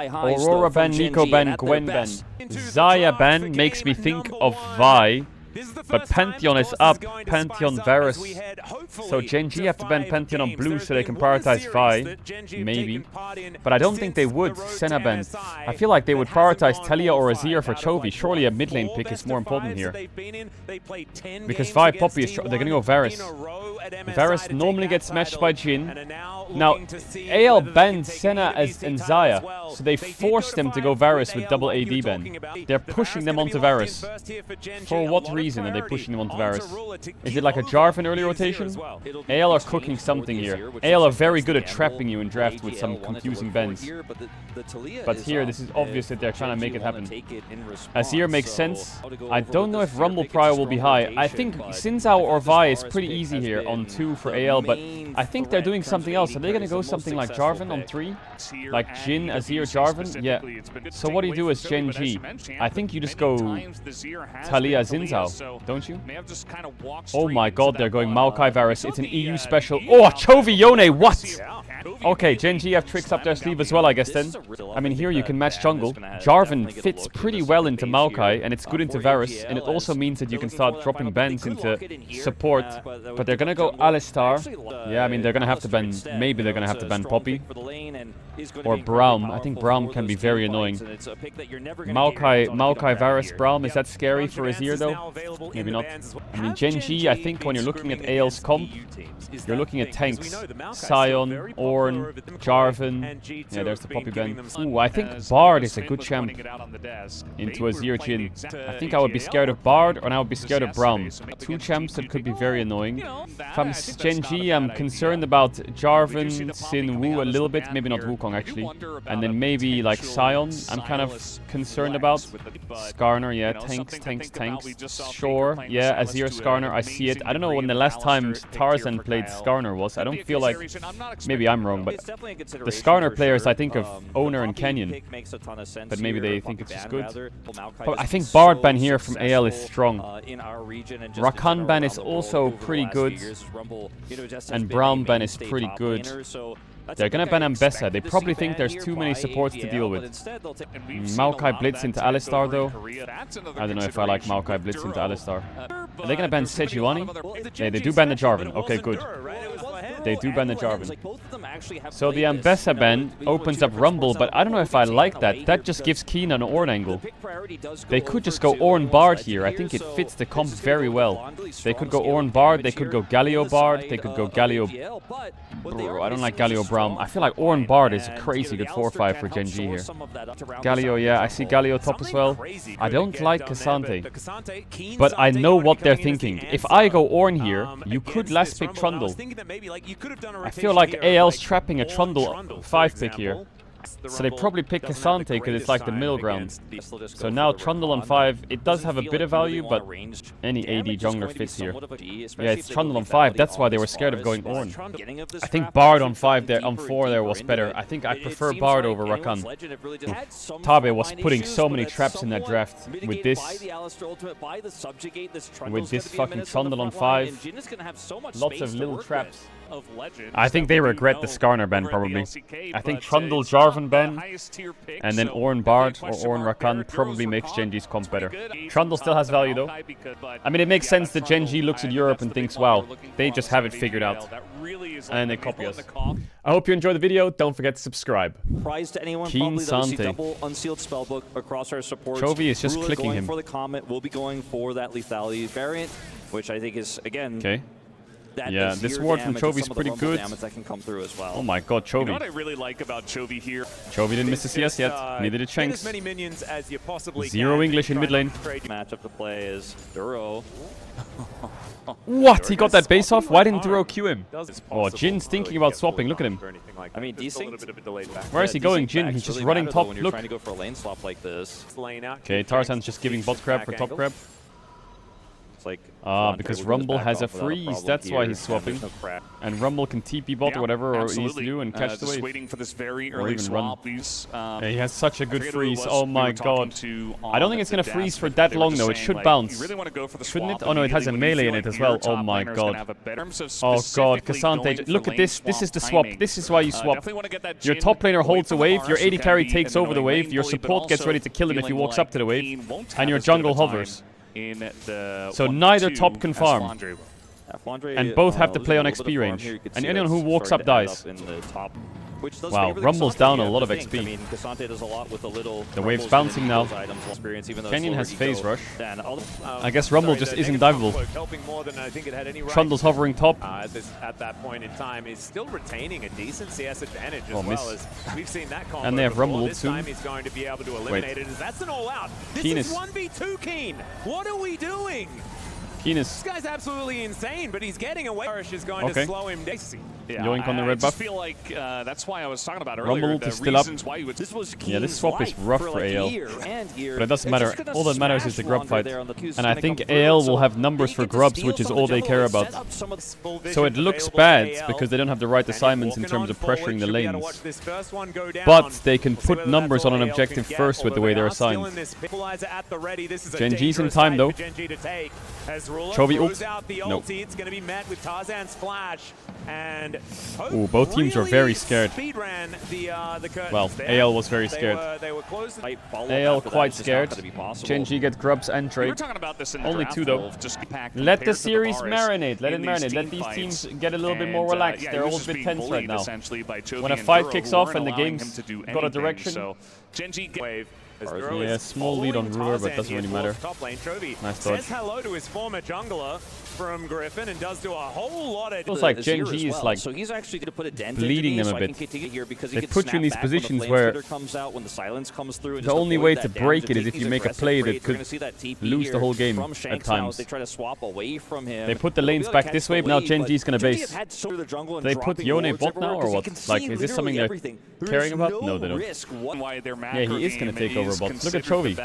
Aurora ban, Nico ban, Gwen ban. Xayah ban makes me think of Vi. But Pantheon is up, Pantheon Varus. So Genji have to ban Pantheon on blue so they can prioritize Vi. Maybe. But I don't think they would Senna ban. I feel like they would prioritize Talia or Azir for Chovy. Surely a mid lane pick is more important here. Because Vi Poppy is... They're gonna go Varus. Varus normally gets matched by Jhin. Now, AL banned Senna and Xayah. So they forced them to go Varus with double AD ban. They're pushing them onto Varus. For what reason are they pushing them onto Varus? Is it like a Jarvan early rotation? AL are cooking something here. AL are very good at trapping you in draft with some confusing bends. But here, this is obvious that they're trying to make it happen. Azir makes sense. I don't know if Rumble Prior will be high. I think Xin Zhao or Vi is pretty easy here on 2 for AL, but I think they're doing something else. Are they going to go something like Jarvan on 3? Like Jhin, Azir, Jarvan? Yeah. So what do you do as Gen G? I think you just go Talia, Xin Zhao, don't you? Oh my god, they're going Maokai Varus. It's an EU special. Oh, Chovy Yone, what? Okay, Gen G have tricks up their sleeve as well, I guess then. I mean, here you can match jungle. Jarvan fits pretty well into Maokai, and it's good into Varus, and it also means that you can start dropping bans into support. But they're gonna go Alistar. Yeah, I mean, they're gonna have to ban... Maybe they're gonna have to ban Poppy. Or Braum. I think Braum can be very annoying. Maokai Varus Braum, is that scary for Azir though? Maybe not. I mean, Gen G, I think when you're looking at AL's comp, you're looking at tanks. Sion, Ornn, Jarvan. Yeah, there's the Poppy ban. Ooh, I think Bard is a good champ into Azir Jhin. I think I would be scared of Bard, or I would be scared of Braum. 2 champs that could be very annoying. If I'm Gen G, I'm concerned about Jarvan, Xin, Wu a little bit. Maybe not Wukong actually. And then maybe like Sion, I'm kind of concerned about. Skarner, yeah, tanks. Sure, yeah, Azir Skarner, I see it. I don't know when the last time Tarzan played Skarner was. I don't feel like... Maybe I'm wrong, but the Skarner players I think of Owner and Canyon. But maybe they think it's just good. But I think Bard ban here from AL is strong. Rakan ban is also pretty good. And Braum ban is pretty good. They're gonna ban Ambessa. They probably think there's too many supports to deal with. Maokai Blitz into Alistar though. I don't know if I like Maokai Blitz into Alistar. Are they gonna ban Sejuani? Yeah, they do ban the Jarvan. Okay, good. They do ban the Jarvan. So the Ambessa ban opens up Rumble, but I don't know if I like that. That just gives Keen an Ornn angle. They could just go Ornn Bard here. I think it fits the comp very well. They could go Ornn Bard, they could go Galio Bard, they could go Galio... Bro, I don't like Galio Braum. I feel like Ornn Bard is a crazy good 4-5 for Gen G here. Galio, yeah, I see Galio top as well. I don't like Cassante, but I know what they're thinking. If I go Ornn here, you could last pick Trundle. I feel like AL's trapping a Trundle 5 pick here. So they probably pick Cassante because it's like the middle ground. So now Trundle on 5, it does have a bit of value, but any AD jungler fits here. Yeah, it's Trundle on 5, that's why they were scared of going Ornn. I think Bard on 5 there, on 4 there was better. I think I prefer Bard over Rakan. Tabe was putting so many traps in that draft. With this fucking Trundle on 5, lots of little traps. I think they regret the Skarner ban probably. I think Trundle Jarvan ban and then Ornn Bard or Ornn Rakan probably makes Gen G's comp better. Trundle still has value though. I mean, it makes sense that Gen G looks at Europe and thinks, wow, they just have it figured out. And they copy us. I hope you enjoyed the video. Don't forget to subscribe. Keen Sante. Chovy is just clicking him. We'll be going for that lethality variant, which I think is, again... Okay. Yeah, this ward from Chovy is pretty good. Well. Oh my god, Chovy. You know what I really like about Chovy here? Chovy didn't miss the CS yet. Neither did Shanks. As many minions as you possibly Zero can. English in mid lane. Matchup to play is Duro. What? He got that base off? Why didn't Duro Q him? Oh, Jin's thinking about swapping. Look at him. I mean, decent. Where is he going, Jin? He's just running top. Look. Trying to go for a lane swap like this. Okay, Tarzan's just giving bot grab for top grab. It's like because Rumble has a freeze. That's why he's swapping. And Rumble can TP bot or whatever or he needs to do and catch the wave. Waiting for this very early swap. He has such a good freeze. Oh my god. I don't think it's going to freeze for that long though. It should bounce. Shouldn't it? Oh no, it has a melee in it as well. Oh my god. Oh god, Cassante. Look at this. This is the swap. This is why you swap. Your top laner holds the wave. Your AD carry takes over the wave. Your support gets ready to kill him if he walks up to the wave. And your jungle hovers. So neither top can farm. And both have to play on XP range. And anyone who walks up dies. Wow, Rumble's down a lot of XP. The wave's bouncing now. Kenyon has phase rush. I guess Rumble just isn't diveable. Trundle's hovering top. At that point in time, is still retaining a decent CS advantage as well as we've seen that combo. And they have Rumble this soon. time he's going to be able to eliminate it. That's an all-out. This Keen is 1v2 Keen. What are we doing? This guy's absolutely insane, but he's getting away. Parrish is going to slow him down. Yoink on the red buff. I feel like that's why I was talking about earlier. Rumble is still up. Yeah, this swap is rough for AL. But it doesn't matter. All that matters is the grub fight. And I think AL will have numbers for grubs, which is all they care about. So it looks bad because they don't have the right assignments in terms of pressuring the lanes. But they can put numbers on an objective first with the way they're assigned. Genji's in time though. Chovy ult. Nope. It's going to be met with Tarzan's flash. And ooh, both teams are very scared. Well, AL was very scared. AL quite scared. Genji get grubs and trade. Only 2 though. Let the series marinate. Let it marinate. Let these teams get a little bit more relaxed. They're all a bit tense right now. When a fight kicks off and the game's got a direction. Yeah, small lead on Ruler, but doesn't really matter. Nice dodge. Says hello to his former jungler from Griffin and does do a whole lot of. Feels like Genji is like bleeding them a bit. They put you in these positions where the only way to break it is if you make a play that could lose the whole game at times. They put the lanes back this way, but now Genji's gonna base. They put Yone bot now or what? Like, is this something they're caring about? No, they don't. Yeah, he is gonna take over. Look at Chovy.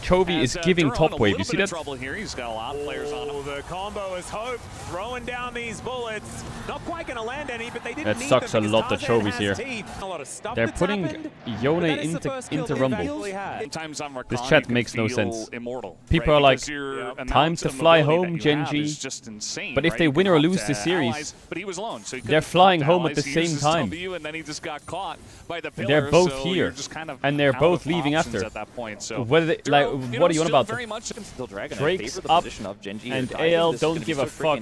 Chovy is giving top wave. You see that? Oh, the combo is Hope throwing down these bullets. Not quite going to land any, but they didn't. That sucks a lot that Chovy's here. They're putting Yone into Rumble. This chat makes no sense. People are like, time to fly home, Genji. But if they win or lose this series, they're flying home at the same time. They're both here, and they're both leaving after. Whether they, like, what are you on about? Drake's up, and AL don't give a fuck.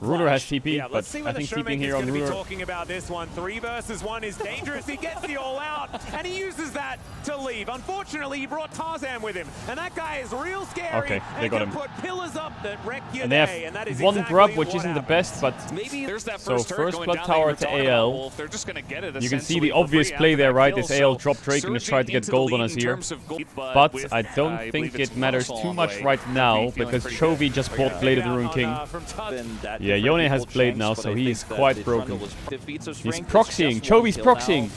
Ruler has TP, but I think TPing here on Ruler. Talking about this one, 3 versus 1 is dangerous. He gets the all out, and he uses that to leave. Unfortunately, he brought Tarzan with him, and that guy is real scary. Okay, they got him. Put pillars up that wreck your and they have and that is one exactly grub, which isn't the best, but so first blood tower to AL. You can see the obvious play there, right? This AL drop Drake and just try to get gold on us here. But I don't think it matters too much right now because Chovy just bought Blade of the Rune King. Yeah, Yone has Blade now, so he is quite broken. He's proxying. Chovy's proxying.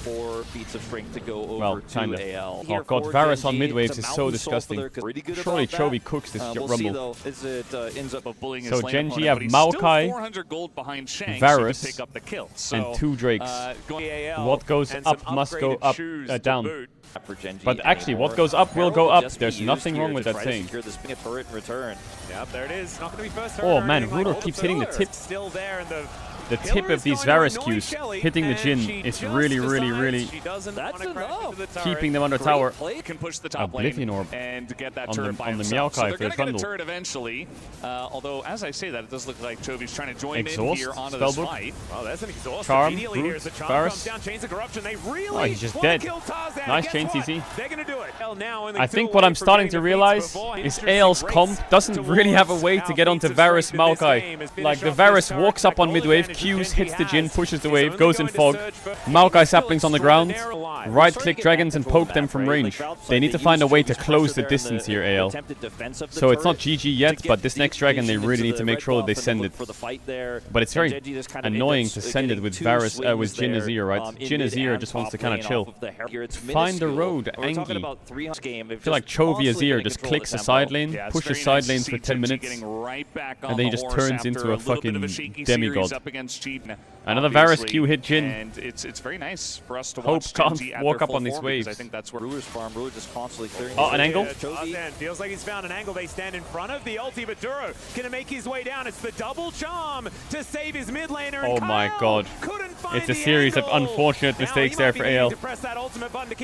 Well, kinda. Oh god, Varus on mid-waves is so disgusting. Surely Chovy cooks this Rumble. So Genji have Maokai, Varus, and 2 Drakes. What goes up must go up, down. But actually, what goes up will go up. There's nothing wrong with that saying. Oh man, Ruler keeps hitting the tip. The tip of these Varus Qs hitting the Jhin is really keeping them under tower. Oblivion Orb on the Maokai for the Trundle. Although, as I say that, it does look like Chovy's trying to join in here onto this fight. Wow, that's an exhaust. Charm, Brute, Varus. Oh, he's just dead. Nice chain CC. I think what I'm starting to realize is AL's comp doesn't really have a way to get onto Varus Maokai. Like, the Varus walks up on mid-wave, Qs, hits the Jhin, pushes the wave, goes in fog. Maokai saplings on the ground. Right-click dragons and poke them from range. They need to find a way to close the distance here, AL. So it's not GG yet, but this next dragon they really need to make sure that they send it. But it's very annoying to send it with Varus, with Jhin Azir, right? Jhin Azir just wants to kind of chill. Find the road, Angie. game. I feel like Chovy Azir just clicks the side lane, pushes side lanes for 10 minutes, and then he just turns into a fucking demigod. Another Varus Q hit Jhin. And it's very nice for us to Hope watch can't Genji at walk their up on full these form, waves. because I think that's where Ruler's farm, Ruler just constantly clearing. Oh, an angle? Tarzan feels like he's found an angle. They stand in front of the ulti, but Duro gonna make his way down. It's the double charm to save his mid laner. Oh my god. It's a series of unfortunate mistakes there for AL.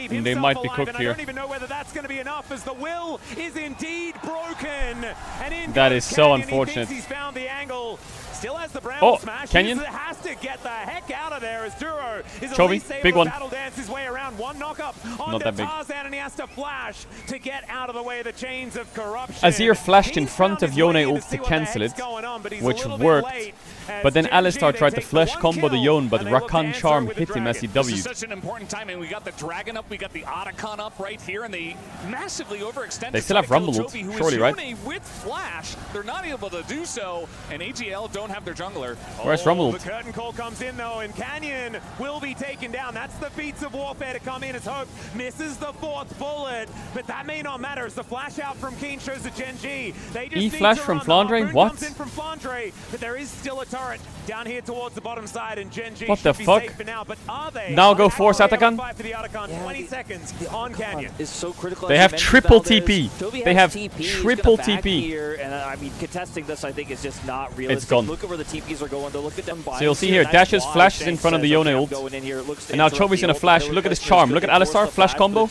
And they might be cooked here. I don't even know whether that's going to be enough, as the will is indeed broken. And that is so unfortunate. He's found the angle. Still has the Bramble smash. Canyon. He has to get the heck out of there as Duro is at Chovy, least able big to one. battle dance his way around. One knock up onto that big. Tarzan, and he has to flash to get out of the way of the chains of corruption. Azir flashed in He's front found of his Yone lane ult see to what the cancel heck's it, going on, but he's a which little bit worked. late, But then as Alistar Genji, tried they to take flash one combo the kill, Yone, but and they look to Rakan answer Charm with hit the him as he dragon. This is W'd. such an important time, and we got the Dragon up, we got the Otacon up right here, and they massively overextended. They still have trying to Rumble kill ult, Chovy, who surely, is right? Yone with Flash. They're not able to do so, and AGL don't have their jungler. Where's Rumble The ult? curtain call comes in though, and Canyon will be taken down. That's the feats of warfare to come in as Hope misses the fourth bullet, but that may not matter as the flash out from Keen shows the Genji. They just need flash to from run. The Flandre? Harpoon What? comes in from Flandre, but there is still a turret down here towards the bottom side, and Genji What the should be fuck? safe for now. But are they? Now go Are force they able to Otacon? fight for the Otacon? 20 seconds on Canyon. Is so critical. They as have you mentioned, triple Valdez. TP. Chovy They has have TP. He's triple gonna back TP. Here, and I mean, contesting this, I think, is just not realistic. It's gone. Look at where the TPs are going. They'll look at them. So you'll see here, dashes, flashes in front of the Yone ult. And now Chovy's gonna flash. Look at his charm. Look at Alistar, flash combo.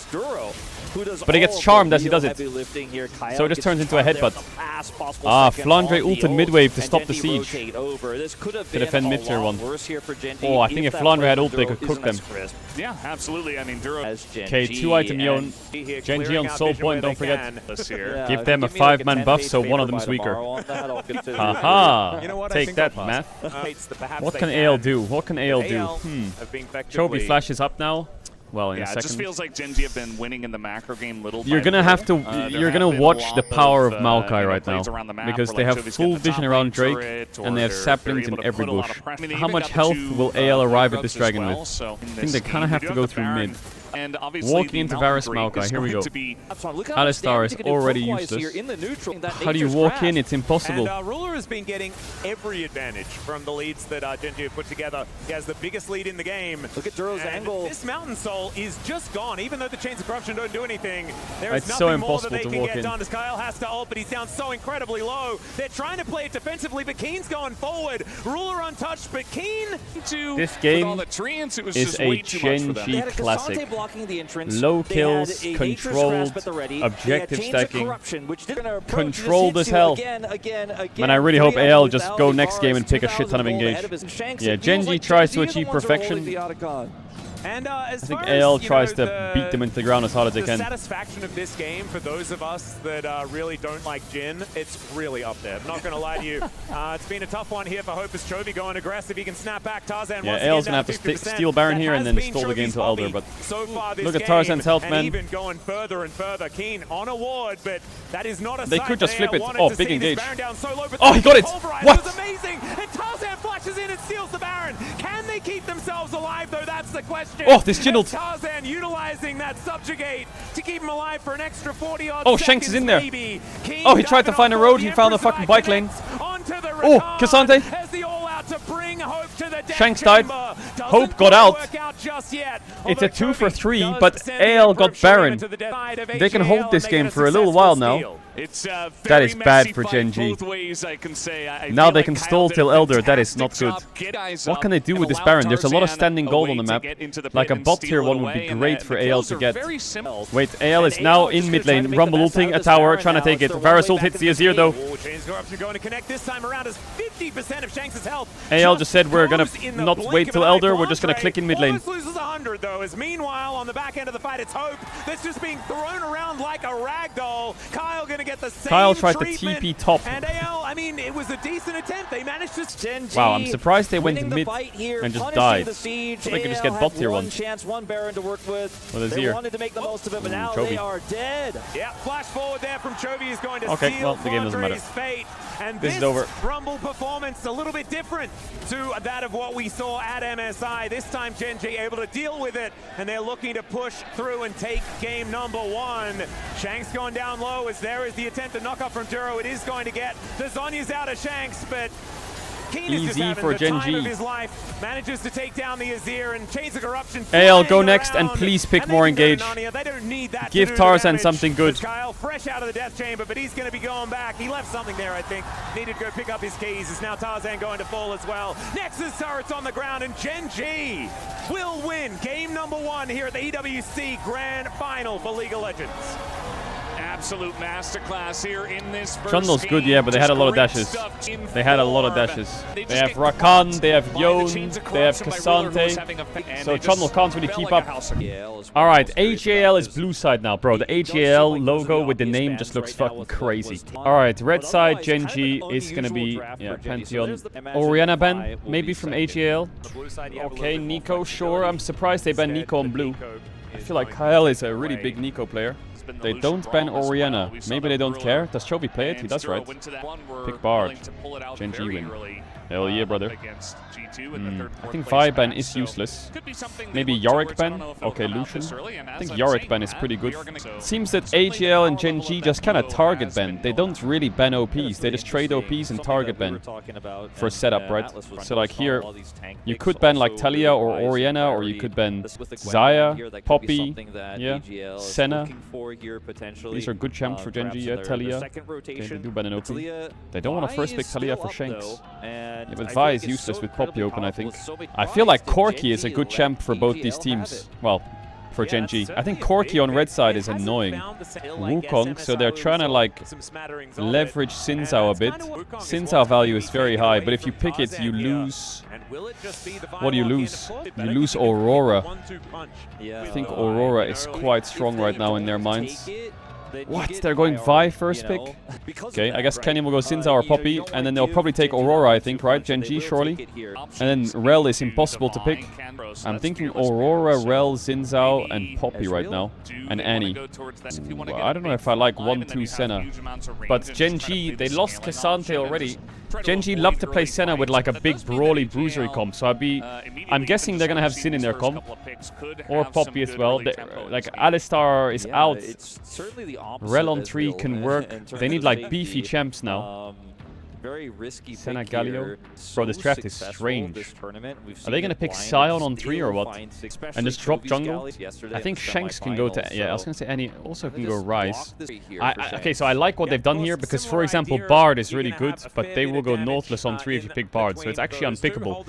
But he gets charmed as he does it. So it just turns into a headbutt. Flandre ulted mid-wave to stop the siege. To defend mid-tier 1. Oh, I think if Flandre had ult, they could cook them. Yeah, absolutely. I mean, Duro. Okay, 2-item Yone. Genji on soul point, don't forget. This year. Give them a 5-man buff so one of them's weaker. Haha! You know what? I Take think that, they'll math. pass. What can AL do? What can AL do? Chovy Chovy flashes up now. Well, in Yeah, a it just second. feels like Genji have been winning in the macro game little by You're gonna little. have to. There You're have gonna been a watch lot the power of you Maokai know, right now, plays around the map because where, they like, have Chovy's full getting the vision top around lane Drake, turret, and they have or saplings they're in able to every put a lot bush. of pressure. I mean, they How even much got the health two, will AL arrive at grubs this as dragon well, with? so in I think this they kind game, of have we to do go the through Baron, mid. and obviously Walking the into Mountain Varus Drake Maokai, is here we going go. to be Alistar is already useless. How do you walk in? It's impossible. And Ruler has been getting every advantage from the leads that Genji have put together. He has the biggest lead in the game. Look at Duro's And angle. This Mountain Soul is just gone, even though the Chains of Corruption don't do anything. There is It's so nothing more that impossible they to can walk get in. done as Kyle has to ult, but he's down so incredibly low. They're trying to play it defensively, but Keen's going forward. Ruler untouched, but Keen This game treants, it was is just a way too much for them. Genji Had a classic. Cassante blocking the entrance. Low They kills, had a controlled, Nature's Grasp at the ready. objective They had Chains of stacking, Corruption, which did approach, controlled just as hits you hell. Again. Man, I really hope 300 AL just go without next game and bars, pick a shit ton of 2,000 gold engage. ahead of his Shanks. Yeah, It feels Genji like tries to Genji are the achieve ones who are perfection. holding the Otacon. And as I think far as, AL you tries know, to beat them into the ground as hard as they the can. satisfaction of this game, for those of us that really don't like Jhin, it's really up there. I'm not going to lie to you. It's been a tough one here for Hope as Chovy going aggressive. He can snap back. Tarzan Yeah, once AL's again gonna have down to 50%. steal Baron That here and has then been stall the game Chovy's to Elder, hobby but so far this look at game, Tarzan's health, and man. even going further and further. Keen on a ward, but that is not a They sight could just they flip it. wanted Oh, to big see this engage. Baron down so low, but Oh, he got it! Pulverize What? was amazing, and Tarzan flashes in and steals the Baron. Can they keep themselves alive, though? That's the question. Oh, this Jhin ult. Tarzan utilizing that subjugate to keep him alive for an extra 40 odd Oh, Shanks is in there. maybe. Oh, he tried to find a road. He found a fucking bike lane. Oh, Cassante. Shanks died. Hope got out. It's a 2 for 3, but AL got Baron. They can hold this game for a little while now. That is bad for Genji. Now they can stall till Elder. That is not good. What can they do with this Baron? There's a lot of standing gold on the map. Like a bot tier 1 would be great for AL to get. Wait, AL is now in mid lane. Rumble ulting a tower, trying to take it. Varus ult hits the Azir though. AL just said we're gonna not wait till Elder, we're just gonna click in mid lane. Loses 100 though, as meanwhile on the back end of the fight it's Hope that's just being thrown around like a ragdoll. Kyle gonna get the same Kyle tried to treatment. TP top. And AL, I mean, it was a decent attempt. They managed to Wow, I'm surprised they went mid and just died. So they could just get bot tier 1. One Baron to work with. With They Azir. wanted to make the most of it, but now Chovy. they are dead. Yeah, flash forward there from Chovy is going to Okay, seal well, the game doesn't matter. Flandre's fate. And This is over. Rumble performance a little bit different. different to that of what we saw at MSI. This time Gen G able to deal with it, and they're looking to push through and take game number 1. Shanks going down low as there is the attempt to knock up from Duro. It is going to get the Zonya's out of Shanks, but Keen is just having for the Gen time G. of his life, manages to take down the Azir and Chains of Corruption. AL, go next and please pick more engage. They don't need that. Give Tarzan something good. Kyle fresh out of the death chamber, but he's going to be going back. He left something there, I think. Needed to go pick up his keys. It's now Tarzan going to fall as well. Nexus turrets on the ground, and Gen G will win game number 1 here at the EWC Grand Final for League of Legends. Absolute masterclass here in this first Trundle's game. good, yeah, but they had a lot of Just dashes. great stuff in They had a lot of form. dashes. They They have just Rakan, they have by the Yone, Chains of they have Corruption by Ruler, who's having Cassante. a- and So they Trundle just can't really felt keep like up. a house of cards. Alright, AJL is blue side now, bro. The AJL logo with the name just looks fucking crazy. Alright, red side, Gen G is gonna be, yeah, Pantheon. Orianna ban, maybe from AJL. Okay, Nico, sure. I'm surprised they ban Nico on blue. I feel like Kyle is a really big Nico player. They don't ban Orianna. Maybe they don't care. Does Chovy play it? He does, right? Pick Bard. Gen G win. Hell yeah, brother. I think Vi ban is useless. Maybe Yorick ban? Okay, Lucian. I think Yorick ban is pretty good. Seems that AGL and Gen G just kind of target ban. They don't really ban OPs. They just trade OPs and target ban for setup, right? So like here, you could ban like Talia or Orianna, or you could ban Xayah, Poppy, yeah, Senna. These are good champs for Gen G, yeah, Talia. Okay, they do ban an OP. They don't want to first pick Talia for Shanks. Yeah, but Vi is useless with Poppy open, I think. I feel like Corki is a good champ for both these teams. Well, for Gen G. I think Corki on red side is annoying. Wukong, so they're trying to like leverage Xin Zhao a bit. Xin Zhao value is very high, but if you pick it, you lose. What do you lose? You lose Aurora. I think Aurora is quite strong right now in their minds. What? They're going Vi first pick? Okay, I guess Canyon will go Xin Zhao or Poppy, and then they'll probably take Aurora, I think, right? Gen G, surely? And then Rel is impossible to pick. I'm thinking Aurora, Rel, Xin Zhao, and Poppy right now. And Annie. Ooh, I don't know if I like 1-2 Senna. But Gen G, they lost Cassante already. Gen G love to play Senna with like a big brawly bruisery comp, so I'm guessing they're gonna have Xin in their comp. Or Poppy as well. Like Alistar is out. Rel on 3 can work. They need like beefy champs now. Very risky Senna pick Galio. here. Bro, this draft is strange. Are they gonna pick Sion on 3 or what? And just drop jungle? I think Shanks can go to... Yeah, I was gonna say Annie also can go Rise. Okay, so I like what they've done here because, for example, Bard is really good, but they will go Nautilus on 3 if you pick Bard, so it's actually unpickable.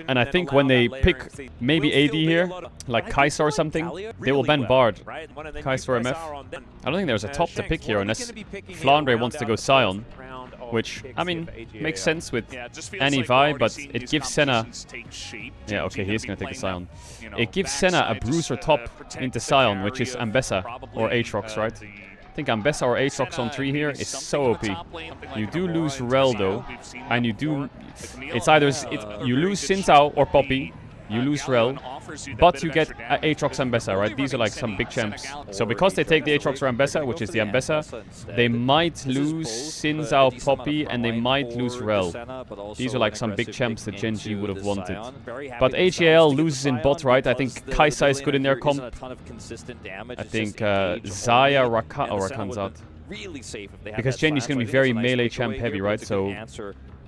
And I think when they pick maybe AD here, like Kai'Sa or something, they will ban Bard. Kai'Sa MF. I don't think there's a top to pick here unless Flandre wants to go Sion. Which, I mean, makes sense with any Vi, but it gives Senna... Yeah, okay, he's gonna take a Sion. It gives Senna a bruiser top into Sion, which is Ambessa or Aatrox, right? I think Ambessa or Aatrox on 3 here is so OP. You do lose Rel though, and you do... It's either... you lose Xin Zhao or Poppy, you lose Rel, but you get Aatrox Ambessa, right? These are like some big champs. So because they take the Aatrox or Ambessa, which is the Ambessa, they might lose Xin Zhao, Poppy, and they might lose Rel. These are like some big champs that Gen G would have wanted. But AGL loses in bot, right? I think Kai'Sa is good in their comp. I think Xayah, Rakan's out. Because Gen G is going to be very melee champ heavy, right? So,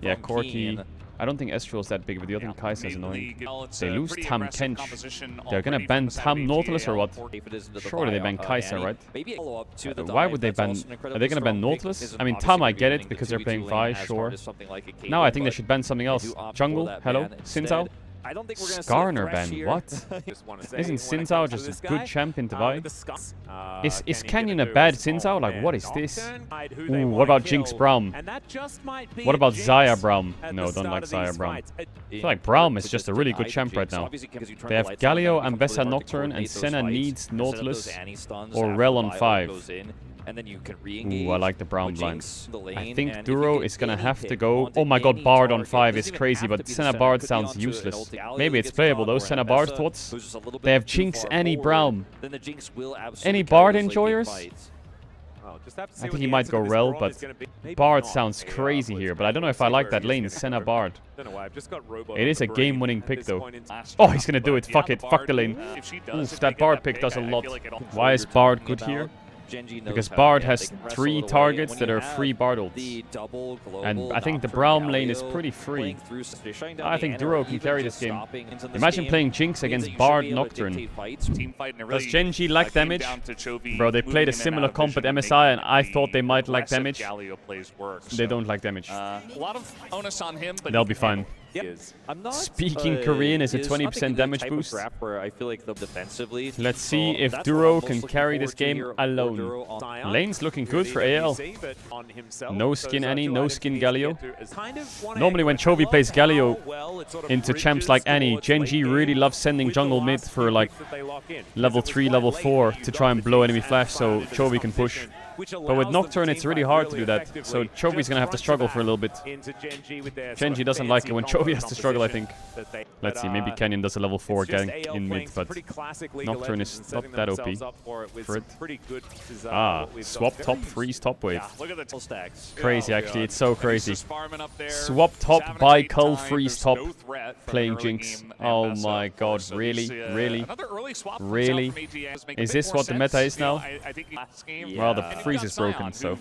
yeah, Corki... I don't think Estrel's that big, but the other Kai'Sa is annoying. They lose Tam Kench. They're gonna ban Tam Nautilus or what? Surely they ban Kai'Sa, right? Why would they ban... Are they gonna ban Nautilus? I mean, Tam, I get it, because they're playing Vi, sure. Now I think they should ban something else. Jungle? Hello? Xin Zhao? Skarner ban, what? Isn't Xin Zhao just a good champ into Vi? Is Canyon a bad Xin Zhao? Like, what is this? Ooh, what about Jinx Braum? What about Xayah Braum? No, don't like Xayah Braum. I feel like Braum is just a really good champ right now. They have Galio, Ambessa, Nocturne, and Senna needs Nautilus or Rel on 5. Ooh, I like the Brown blind. I think Duro is gonna have to go... Oh my god, Bard on 5 is crazy, but Senna Bard sounds useless. Maybe it's playable though. Senna Bard, thoughts? They have Jinx, Annie, Braum. Any Bard enjoyers? I think he might go Rel, but Bard sounds crazy here. But I don't know if I like that lane, Senna Bard. It is a game-winning pick, though. Oh, he's gonna do it. Fuck it. Fuck the lane. Oof, that Bard pick does a lot. Why is Bard good here? Because Bard has 3 targets that are free Bard ults. And I think the Braum lane is pretty free. I think Duro can carry this game. Imagine playing Jinx against Bard Nocturne. Does Genji lack damage? Bro, they played a similar comp at MSI and I thought they might lack damage. They don't lack damage. They'll be fine. Speaking Korean is a 20% damage boost. Let's see if Duro can carry this game alone. Lane's looking good for AL. No skin Annie, no skin Galio. Normally when Chovy plays Galio into champs like Annie, Genji really loves sending jungle mid for like level 3, level 4 to try and blow enemy flash so Chovy can push. But with Nocturne, it's really hard to do that. So Chovy's gonna have to struggle for a little bit. Genji doesn't like it when Chovy has to struggle, I think. Let's see, maybe Canyon does a level 4 gank in mid, but Nocturne is not that OP for it. Ah, swap top, freeze top wave. Crazy, actually, it's so crazy. Swap top, buy cull, freeze top, playing Jinx. Oh my god, really? Really? Really? Is this what the meta is now? Well, the freeze is broken, so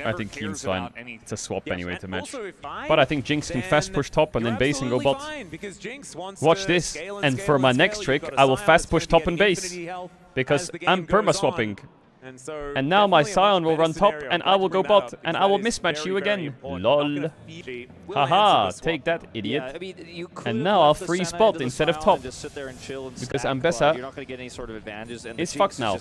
I think Keen's fine. It's a swap anyway to match. But I think Jinx can fast push top and then base and go bot. Watch this, and for my next trick, I will fast push top and base. Because I'm perma-swapping. And now my Sion will run top, and I will go bot, and I will mismatch you again. LOL. Haha, take that, idiot. And now I'll freeze bot instead of top. Because Ambessa is fucked now.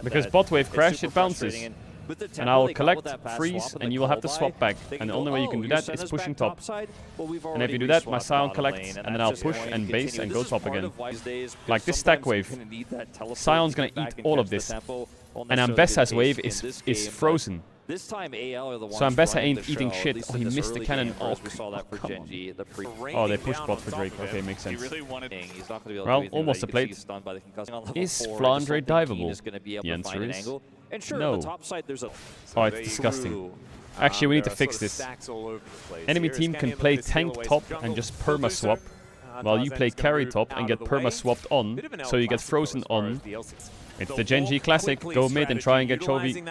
Because bot wave crash, it bounces. And I will collect, freeze, and you will have to swap back. And the only way you can do that is pushing top. And if you do that, my Sion collects, and then I'll push and base and go top again. Like this stack wave. Sion's gonna eat all of this. And Ambessa's wave is frozen. So Ambessa ain't eating shit. Oh, he missed the cannon. Oh, come on. Oh, they pushed bot for Drake. Okay, makes sense. Well, almost a plate. Is Flandre diveable? The answer is no. Oh, it's disgusting. Actually, we need to fix this. Enemy team can play tank top and just perma-swap, while you play carry top and get perma-swapped on, so you get frozen on. It's the Genji classic. Go mid and try and get Chovy.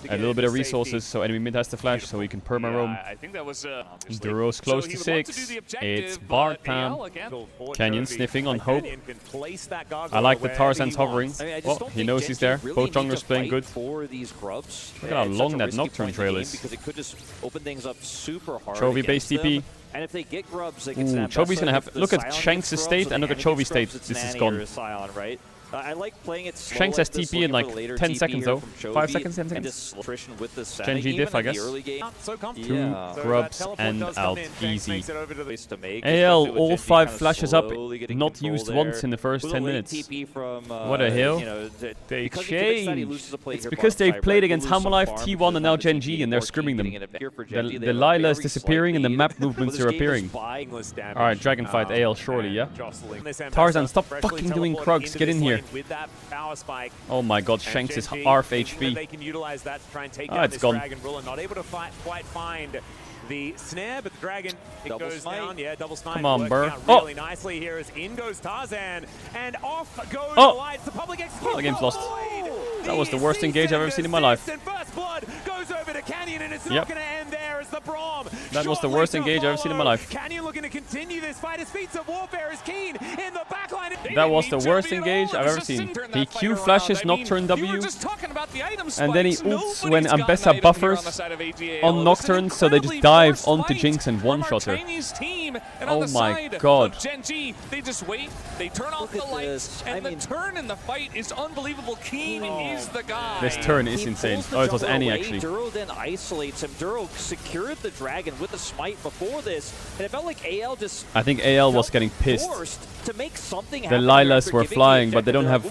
A little bit of resources, so enemy mid has to flash, so we can perma roam. Duro's close to 6. It's Bard time. Canyon sniffing on Hope. I like the Tarzan's hovering. Oh, he knows he's there. Both junglers playing good. Look at how long that Nocturne trail is. Chovy base TP. And if they get grubs, they can Chovy's gonna have. Look at Shanks' state and look at Chovy's state. This is gone. I like playing it slow. Shanks has TP in like 10 seconds though. 5 seconds, 10 seconds. Genji diff, I guess. 2 grubs and out. Easy. AL, all 5 flashes up. Not used once in the first 10 minutes. What a hill. They changed. It's because they've played against Hamalife, T1 and now Genji and they're scrimming them. The Lila is disappearing and the map movements are appearing. Alright, Dragonfight AL surely, yeah? Tarzan, stop fucking doing Krugs. Get in here. Oh my god, Shanks is half HP. It's gone. Not able to quite find the snare, but the dragon, it goes down. Yeah, double snipe. Come on, bro. Really nicely here as in goes Tarzan, and off goes the lights. The public execute. The game's lost. That was the worst engage I've ever seen in my life. First blood goes over to Canyon, and it's not going to end there as the Braum. That was the worst engage I've ever seen in my life. Canyon looking to continue this fight. His feats of warfare is keen in the backline. That was the worst engage I've ever seen. He Q flashes Nocturne W, and then he ults when Ambessa buffers on Nocturne, so they just dive onto Jinx and one-shot her. Oh my god. They just wait, they turn off the lights, and the turn in the fight is unbelievable. Keen is the guy. This turn is insane. Oh, it was Annie actually. Duro then isolates him. Duro secured the Dragon, with the Smite before this, and it felt like AL just... I think AL was getting pissed. To make something The Lilas were flying, but they don't have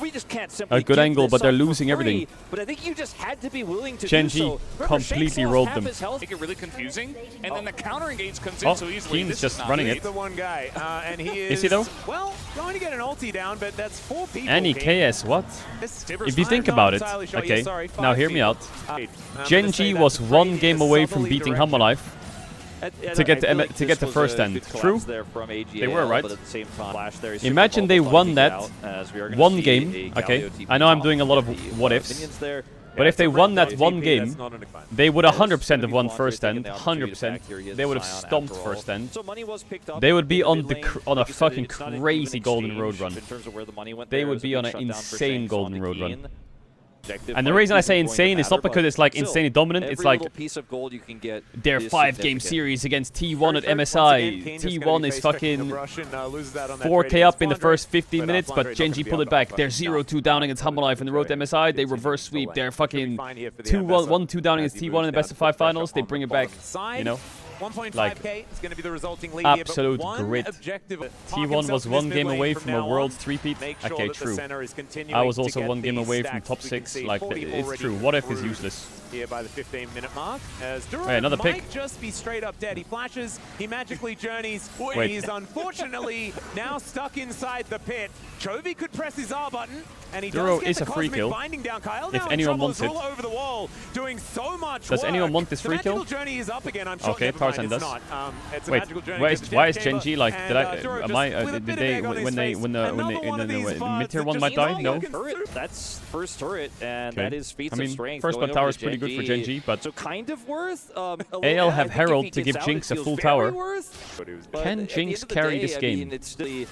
a good angle, but they're losing everything. But I think you just had to be willing to Gen G do so. completely rolled them. Make it really confusing, and then the counter engage comes in so easily. Keen's just running it. The one guy, and he is he though? Well, going to get an ulti down, but that's 4 people. Any KS, what? If you think about it, okay, now hear me out. Gen G was 1 game away from beating Hummerlife to get the first stand. True? They were, right? Imagine they won that 1 game. Okay, I know I'm doing a lot of what-ifs. But if they won that 1 game, they would 100% have won first stand. 100%. They would have stomped first stand. They would be on a fucking crazy golden road run. They would be on an insane golden road run. And the reason I say insane is not because it's like insanely dominant, it's like their 5-game series against T1 at MSI. T1 is fucking 4k up in the first 15 minutes, but Gen G pulled it back. They're 0-2 down against Hummerlife in the road to MSI. They reverse sweep. They're fucking 1-2 down against T1 in the best of 5 finals. They bring it back, you know. 1.5k is going to be the resulting lead absolute here, grit. T1 was 1 game away from a world 3-peat. Okay, true. I was also 1 game away from top 6. Like, it's true. What if is useless? Here by the 15-minute mark, as Duro another pick. might just be straight up dead. He flashes, he magically journeys, and Wait. he's unfortunately now stuck inside the pit. Chovy could press his R button, and he Duro does get is the a free cosmic kill. binding down. Kyle If now anyone in wants it. all over the wall, doing so much Does work. anyone want this free kill? The magical journey is up again. I'm sure. Okay, never mind, Tarzan it's does. not. It's a Wait, magical journey why to the is death Gen G chamber, like? and, Did they when the mid-tier one might die? No. That's first turret, and that is feats of strength. First blood tower is pretty good for Gen G, but so kind of worth. AL have Herald to give Jinx a full tower. Can Jinx carry this game?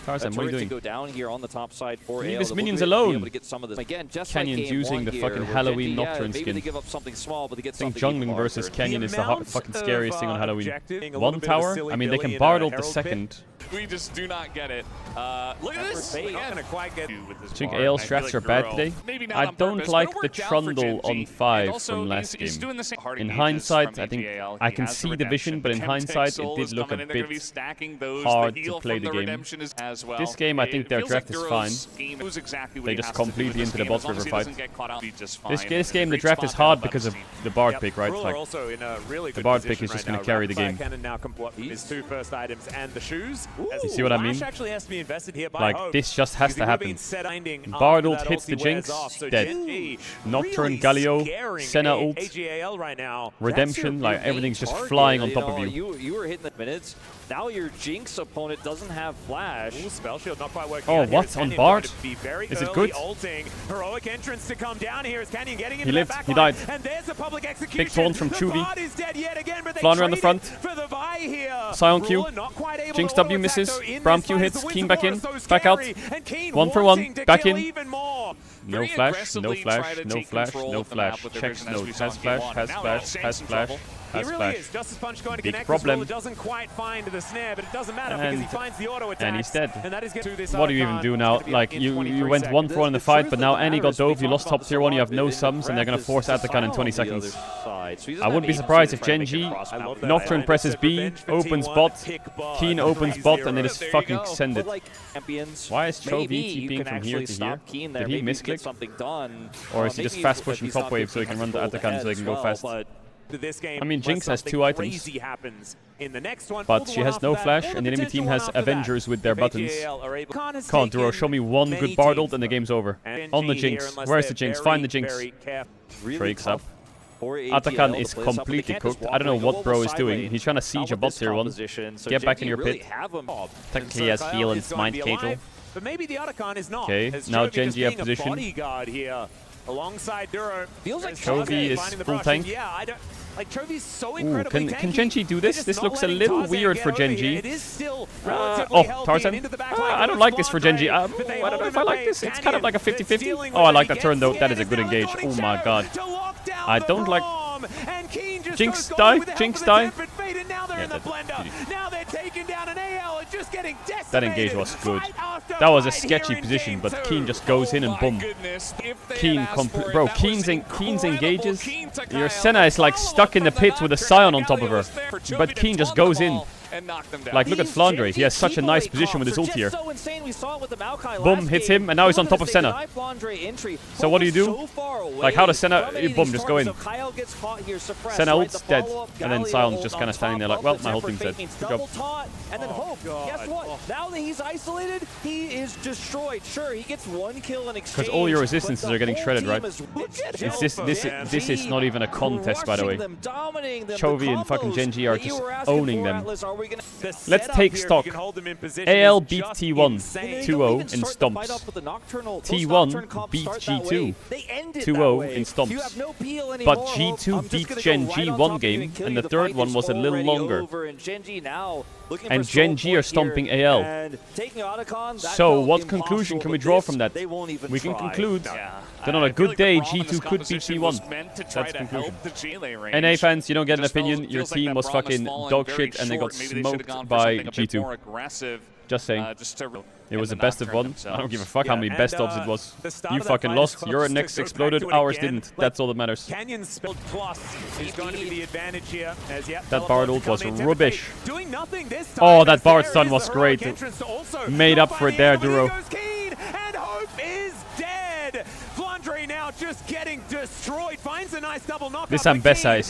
Tarzan, what are you doing? Go down here on the top side for Leave AL. his minions alone. Again, just Canyon's using the fucking Halloween Nocturne skin. Give up something small, but they get I think something jungling versus Canyon is the fucking scariest thing on Halloween. objective. 1 tower? I mean, they can Bardle the second. We just do not get it. Look at this. We're not gonna quite get I think AL strats are bad today. I don't like the Trundle on 5 from last game. In hindsight, I think I can see the vision, but in hindsight, it did look a bit hard to play the game. This game, I think their draft is fine. They just completely into the bot river fight. This game, the draft is hard because of the Bard pick, right? Like, the Bard pick is just going to carry the game. His 2 first items and the shoes. You see what I mean? Actually has to be invested here by Like, Hope, this just has to happen. Bardled Bardled hits the Jinx, dead. Nocturne, Galio, Senna ult, right now. Redemption, like everything's just flying on top of you. You were hitting the minutes. Now your Jinx opponent doesn't have flash. Spell shield not quite working. Oh, what? On Bard? Is it good? Ulting. Heroic entrance to come down here. Is Canyon getting into He lived, that he died. And there's a public execution. Big taunt from The Chuvy. Bard is dead yet again, but they Flounder on the traded front. for the buy here. Scion Q. Ruler not quite able Jinx to W auto-attack, misses. though, in Brown this Q fight, hits. the Keen Wizard back War in. is so Back out. scary, and Keen 1 for wanting 1. to Back kill in. even more. No Very flash, no aggressively flash, try to no take flash, control no of the map flash. with their Checks vision as we note. saw Has in flash, Game has 1. flash, Now has in flash, trouble. He has really flash. is. Justice Punch going to Big connect. problem. It doesn't quite find the snare, but it doesn't matter because he finds the auto attack. And he's dead. And that is to this What do you even do now? Like, you went 1 for 1 in the fight, but now Annie got dove, you lost top tier 1, you have no sums, and they're gonna force Atakan in 20 seconds. I wouldn't be surprised if Gen G, Nocturne presses B, opens bot, Keen opens bot, and then just fucking send it. Why is Chovy TPing from here to here? Did he misclick? Or is he just fast pushing top wave so he can run to Atakan so he can go fast? I mean, Jinx has 2 items, but she has no flash, and the enemy team has Avengers with their buttons. Come on, Duro, show me 1 good Bardled and the game's over. On the Jinx. Where's the Jinx? Find the Jinx. Breaks up. Atakan is completely cooked. I don't know what bro is doing. He's trying to siege a bot tier 1. Get back in your pit. Technically he has heal and smite Caedrel. Okay, now Gen G have position. Alongside Duro. Feels like Chovy is full tank. Yeah, I don't like Chovy's so Ooh, incredibly can Gen G do this? This looks a little weird for Gen G. It is still Tarzan. I don't like this for Gen G. I don't know if I like this. It's kind of like a 50-50. Oh, I like that turn though. That is a good engage. Oh my god. I don't like... Jinx die. Jinx die. Yeah, Now they're taking down an AL and just getting decimated. That engage was good. That was a sketchy position, but Keen just goes in and boom. Keen, bro, Keen's engages. Your Senna is like stuck in the pit with a Scion on top of her, but Keen just goes in. Like, look at Flandre. He has such a nice position with his ult here. Boom, hits him, and now he's on top of Senna. So what do you do? Like, how does Senna... Boom, just go in. Senna ult's dead. And then Sion's just kind of standing there like, well, my whole team's dead. Good job. And then Hope, guess what? Now that he's isolated, he is destroyed. Sure, he gets 1 kill in exchange. Because all your resistances are getting shredded, right? This is not even a contest, by the way. Chovy and fucking Genji are just owning them. Let's take stock. AL beat T1 2-0 in stomps. T1 beat G2 2-0 in stomps. But G2 beat Genji 1 game, and the third one was a little longer. And Genji are stomping AL. So what conclusion can we draw from that? We can conclude that on a good day, G2 could beat T1. That's the conclusion. NA fans, you don't get an opinion. Your team was fucking dog shit and they got smoked by G2. Just saying. It was a best of 1. I don't give a fuck how many best ofs it was. You fucking lost. Your next exploded. Ours didn't. That's all that matters. That Bard ult was rubbish. Oh, that Bard stun was great. Made up for it there, Duro. Now just getting destroyed. Finds a nice double knock. This Ambessa is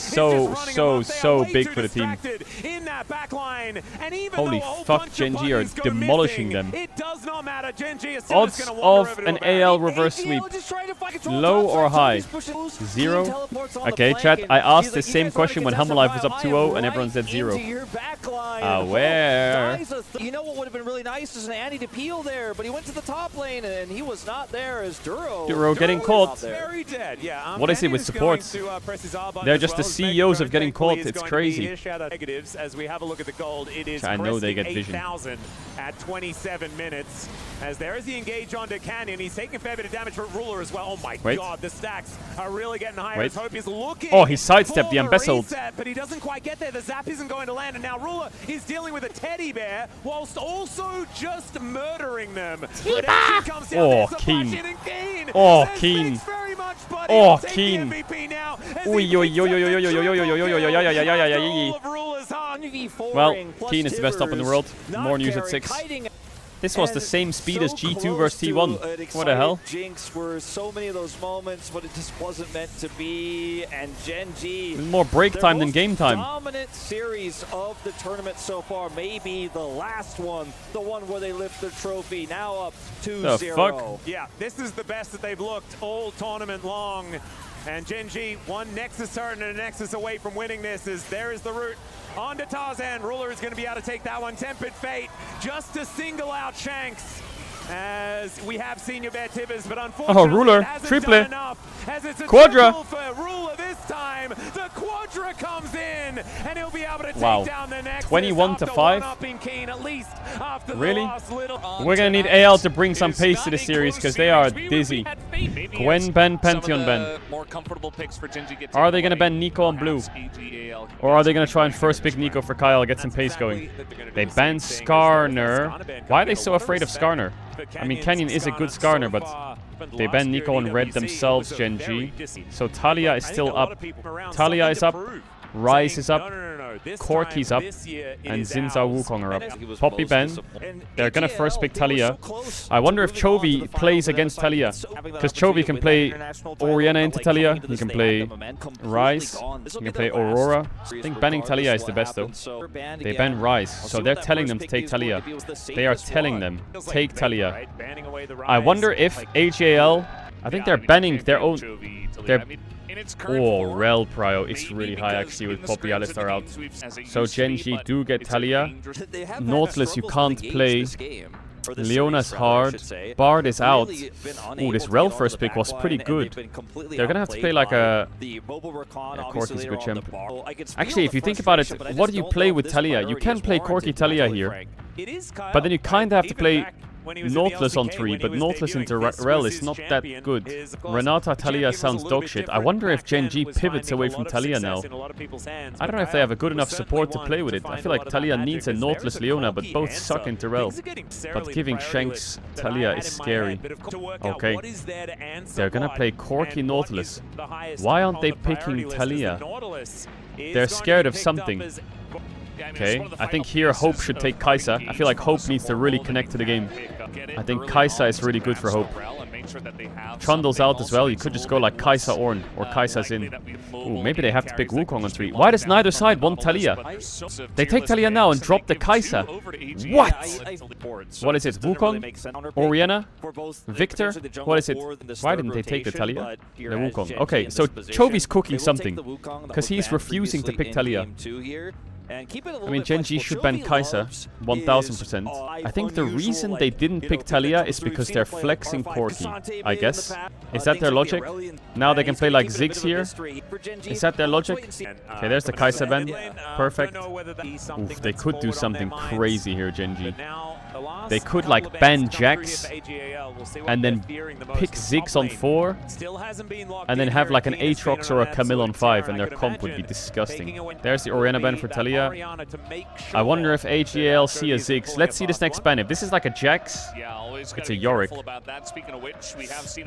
so big for the team. In that back line. And even holy fuck, Genji are demolishing them. It does not matter. Genji is odds of an AL reverse sweep. Low or high? 0. Okay, chat. I asked the same question when Humalife was up 2-0 and everyone said 0. Where? You know what would have been really nice is an Andy to peel there, but he went to the top lane and he was not there as Duro getting caught. What is it with supports? They're just the CEOs of getting caught. It's crazy. As we have a look at the gold, it is I know they get vision. At 27 minutes. As there is the engage onto Canyon. He's taking a fair bit of damage for Ruler as well. Oh my god, the stacks are really getting higher. Hope is looking. Oh, he sidestepped the Ambessa ult. But he doesn't quite get there. The zap isn't going to land. And now Ruler is dealing with a teddy bear whilst also just murdering them. Oh, Keen. Oh, Keen. Oh, Keen. Well, Keen is the best top in the world. More news at 6. This was the same speed as G2 versus T1. What the hell? Jinx were so many of those moments, but it just wasn't meant to be. And Genji, more break time than game time. Dominant series of the tournament so far. Maybe the last one, the one where they lift the trophy. Now up 2-0. Yeah, this is the best that they've looked all tournament long. And Genji, one Nexus turn and a Nexus away from winning this. There is the route. On to Tarzan. Ruler is going to be able to take that one. Tempered Fate just to single out Shanks. As we have Senior Bear Tibbers, but unfortunately, Ruler, triple. Quadra. For Ruler this time. The Quadra comes in, and he'll be able to take down the Nexus. 21-5. Really? We're gonna need AL to bring some pace to the series because they are dizzy. Gwen ban, Pantheon ban. Are they gonna ban Nico on blue? Or are they gonna try and first pick Nico for Kyle, get some pace going? They ban Skarner. Why are they so afraid of Skarner? I mean, Canyon is a good Skarner, but they ban Nico and Red themselves, Genji. So Talia is still up. Talia is up. Rise is up. Corki's up. And Xin Zhao Wukong are up. Poppy ban. They're gonna first pick Talia. I wonder if Chovy plays against Talia. Because Chovy can play Orianna into Talia. He can play Rise. He can play Aurora. I think banning Talia is the best though. They ban Rise. So they're telling them to take Talia. They are telling them, take Talia. I wonder if HAL... I think they're banning their own... Oh, Rel Prio is really high actually with Poppy Alistar out. So Genji do get Talia. Nautilus you can't play. Leona's hard. Bard is out. Ooh, this Rel first pick was pretty good. They're gonna have to play like a... Yeah, Corki's a good champ. Actually, if you think about it, what do you play with Talia? You can play Corki Talia here. But then you kinda have to play Nautilus on 3, but Nautilus into Rel is not that good. Renata Talia sounds dog shit. I wonder if Gen G pivots away from Talia now. I don't know if they have a good enough support to play with it. I feel like Talia needs a Nautilus Leona, but both suck into Rel. But giving Shanks Talia is scary. Okay. They're gonna play Corki Nautilus. Why aren't they picking Talia? They're scared of something. Okay, I think here Hope should take Kai'Sa. I feel like Hope needs to really connect to the game. I think Kai'Sa is really good for Hope. Trundle's out as well. You could just go like Kai'Sa Ornn, or Kai'Sa's in. Ooh, maybe they have to pick Wukong on 3. Why does neither side want Talia? They take Talia now and drop the Kai'Sa. What? What is it? Wukong? Orianna? Victor? What is it? Why didn't they take the Talia? The Wukong. Okay, so Chovy's cooking something, because he's refusing to pick Talia. I mean, Gen G should ban Kai'Sa, 1000%. I think the reason they didn't pick Talia is because they're flexing Corki, I guess. Is that their logic? Now they can play like Ziggs here? Is that their logic? Okay, there's the Kai'Sa ban. Perfect. Oof, they could do something crazy here, Gen G. They could like ban Jax and then pick Ziggs on 4 and then have like an Aatrox or a Camille on 5, and their comp would be disgusting. There's the Orianna ban for Talia. I wonder if AGAL see a Ziggs. Let's see this next ban. If this is like a Jax, it's a Yorick.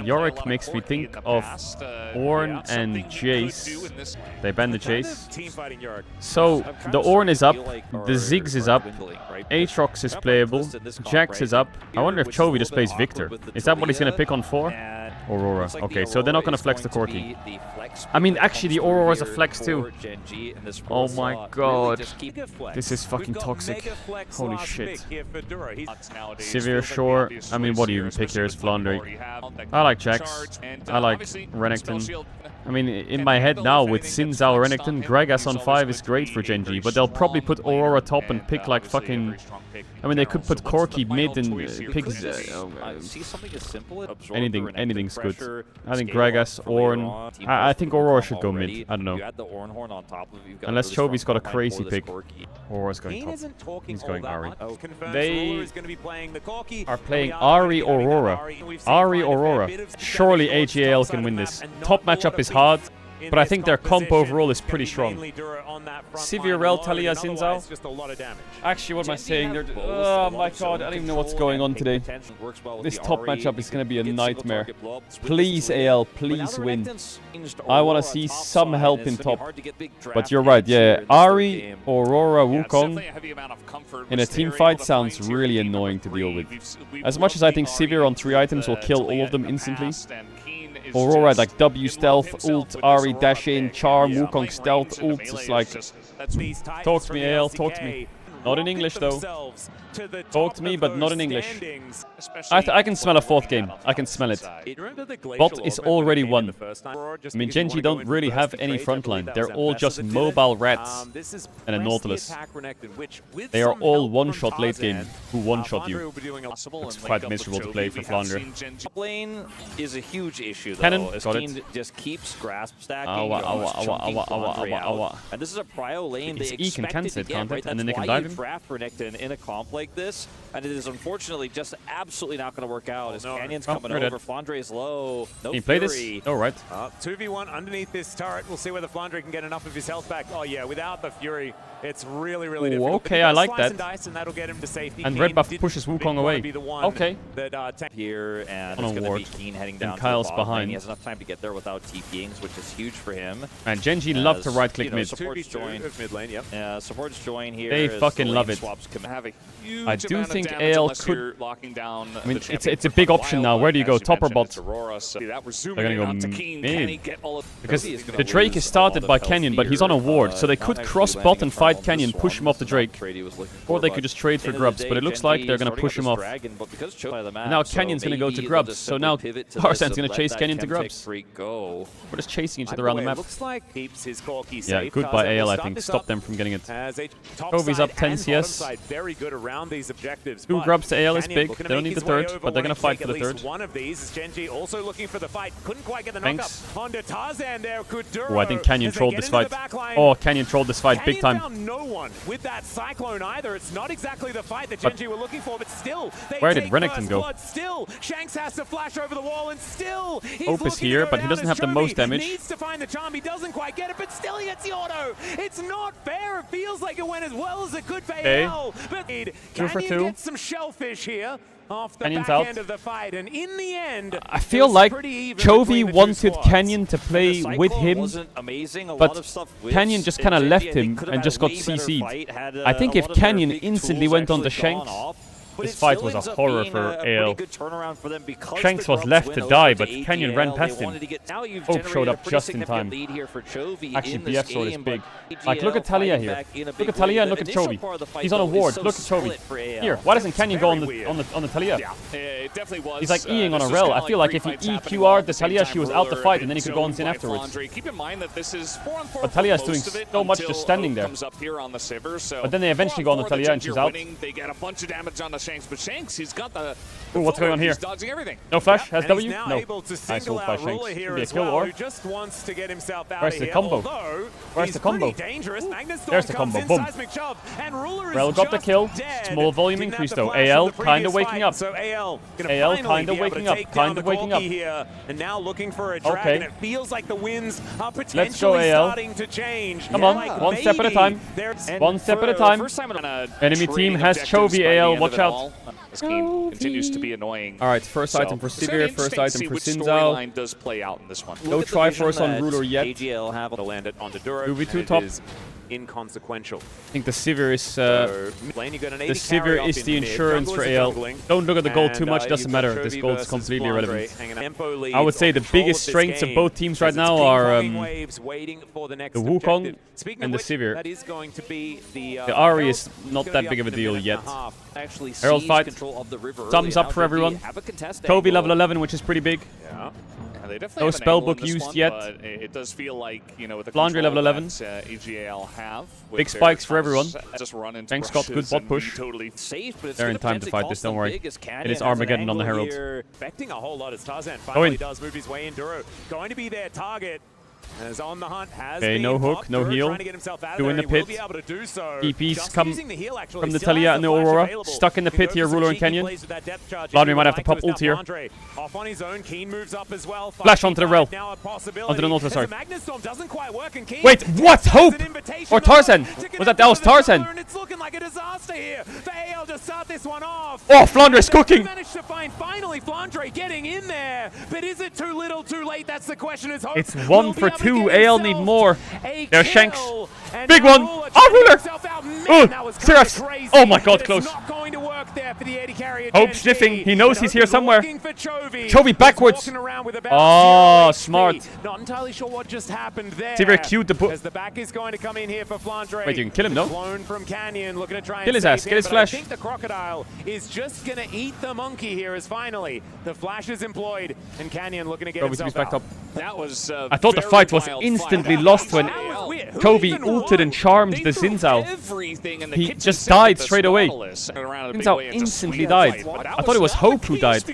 Yorick makes me think of Ornn and Jace. They ban the Jace. So the Ornn is up, the Ziggs is up, Aatrox is playable, Jax is up. I wonder if Chovy just plays Victor. Is that what he's going to pick on 4? Aurora. Okay, so they're not going to flex the Corki. I mean, actually, the Aurora's a flex too. Oh my god. This is fucking toxic. Holy shit. Sivir, sure. I mean, what do you even pick here is Flandre. I like Jax. I like Renekton. I mean, in my head now, with Xin Zhao Renekton, Gragas on 5 is great for Gen G, but they'll probably put Aurora top and pick like fucking... I mean, they could put Corki mid and pick... anything's good. I think Gragas, Ornn... I think Aurora should go mid. I don't know. Unless Chovy's got a crazy pick. Aurora's going top. He's going Ahri. They are playing Ahri Aurora. Ahri Aurora. Surely AGAL can win this. Top matchup is hard, but I think their comp overall is pretty strong. Sivir, Rel, Talia, Xin Zhao. Actually, what am I saying? Oh my god, I don't even know what's going on today. This top matchup is going to be a nightmare. Please, AL, please win. I want to see some help in top. But you're right, yeah. Ahri, Aurora, Wukong in a team fight sounds really annoying to deal with. As much as I think Sivir on 3 items will kill all of them instantly, Aurora like W stealth, ult, Ahri dash in, charm, Wukong stealth, ult. It's like, talk to me, AL, talk to me. Not in English though. Talk to me, but not in English. I can smell a 4th game. I can smell it. Bot is already won. I mean, Gen G don't really have any frontline. They're all just mobile rats and a Nautilus. They are all one-shot late game who one-shot you. It's quite miserable to play for Flandre. Lane is a huge issue though. Cannon, got it. Just keeps grasp stacking. And this is a prio lane. They expect it to get, right? And then they can That's dive him. draft Renekton in a comp like this, and it is unfortunately just absolutely not going to work out as Canyon's coming over. Flandre is low. No Can you play Fury. this? Oh, right. 2v1 underneath this turret. We'll see whether Flandre can get enough of his health back. Oh yeah, without the Fury, it's really, really difficult. Okay, I like that. And dice, and that'll get him to safety. And red buff pushes Wukong away. Okay. That, here, and it's going to be Keen heading down. And Kyle's to the behind. He has enough time to get there without TPing, which is huge for him. And Gen G love to right-click mid. Supports join. Mid lane, yep. Supports join here. They fucking love it. I do think AL could... I mean, it's a big option now. Where do you go? Top or bot? They're gonna go mid. Because the Drake is started by Canyon, but he's on a ward, so they could cross bot and fight Canyon, push him off the Drake. Or they could just trade for Grubs, but it looks like they're gonna push him off. Now Canyon's gonna go to Grubs, so now Tarzan's gonna chase Canyon to Grubs. We're just chasing each other around the map. Looks like keeps his Corki Yeah, safe. good by AL, I think. Stop them from getting it. Chovy's up 10 CS. Side very good around these objectives. 2 grubs to AL is Canyon big. looking They to don't make need the his way third, over, but they're going to wanting fight for the take at least third. one of these. Genji also looking for the fight. Couldn't quite get the Thanks. knockup onto Tarzan there. Oh, I think Canyon trolled this fight. Oh, Canyon trolled this fight big time. Found no one with that Cyclone either. It's not exactly the fight that Genji were looking for, but still, they where did take Renekton first go? blood. Still, Shanks has to flash over the wall, and still, he's Hope is looking here, to go but he down doesn't as have the Chovy most damage. Needs to find the charm. He doesn't quite get it, but still he gets the auto. It's not fair. It feels like it went as well as it could for AL. But 2 for 2. Gets some shellfish here off the Canyon's back out. end of the fight, and in the end, I feel like Chovy wanted Canyon to play with him, but Canyon just kind of left him and just got CC'd. I think if Canyon instantly went on to Shanks, this fight was a horror for AL. Shanks was left to die, but Canyon ran past him. Hope showed up just in time. Actually, BF sword is big. Like, look at Talia here. Look at Talia and look at Chovy. He's on a ward. Look at Chovy. Here, why doesn't Canyon go on the Talia? It definitely was. He's like Eing on a rel. I feel like if he EQR'd the Talia, she was out the fight, and then he could go on Sin afterwards. Keep in mind that this is 4-on-4. But Talia's doing so much just standing there. But then they eventually go on the Talia, and she's out. They get a bunch of damage on the Shanks, but Shanks, he's got the. Ooh, what's going on here? He's dodging everything. No flash? Has W? Now No. able to Nice ult by Shanks. Could be a kill well, or? who just wants to get himself out Where's of the here, combo? Where's the combo? Dangerous. There's the combo. Boom. Rel got the kill. Small volume increase though. AL kind of waking up. So AL kind of waking up. Kind of waking up. Here, and now looking for a dragon. It feels like the winds are potentially Let's go, AL. starting to change. Come on, one step at a time. One step at a time. Enemy team has Chovy. AL, watch out. This game continues to be annoying. All right, first item for Sivir, first item for Xin Zhao. Storyline does play out in this one. No Triforce on Ruler yet. AGL have to land it onto Duro. 2v2 top. Inconsequential. I think the Sivir is The Sivir is the insurance for AL. Don't look at the gold too much, doesn't matter. This gold is completely irrelevant. I would say the biggest strengths of both teams right now are the Wukong and the Sivir. The Ahri is not that big of a deal yet. Herald fight. Thumbs up for everyone. Chovy level 11, which is pretty big. No spellbook used yet. It does feel like, you know, with the Flandre level 11. EGL have. Big spikes for everyone. Just run into Thanks, got good bot push. Totally They're in time to fight this, don't worry. It is Armageddon on the Herald. Expecting a whole lot as Tarzan finally does move his way in. Duro going to be their target. As on the hunt, has okay, no hook, no heal. Doing the pit. EPs come from the Talia and the Aurora. Stuck in the pit here, Ruler and Canyon. Vladimir might have to pop ult here. Flash onto the Rel. Onto the Nultra, sorry. Wait, what? Hope? Or Tarzan? That was Tarzan. Oh, Flandre is cooking. Finally, Flandre getting in there. But is it too little, too late? That's the question. It's 1 for 2. AL need more. There's Shanks. Big one. Oh, Ruler. Oh, Seraphs. Oh my god, close. Hope sniffing. He knows he's here somewhere. Chovy backwards. Oh, smart. Not entirely sure what just happened there. Sivir queued the as the back is going to come in here for Flandre. Wait, you can kill him, no? Clone from Canyon, looking to try and kill his ass. Get his flash. I think the crocodile is just going to eat the monkey here as finally the flash is employed and Canyon looking to get himself backed out. up. That was I thought the fight was instantly lost when Chovy ulted and charmed the Xin Zhao. He just died straight away. Xin Zhao instantly died. I thought it was Hope who died.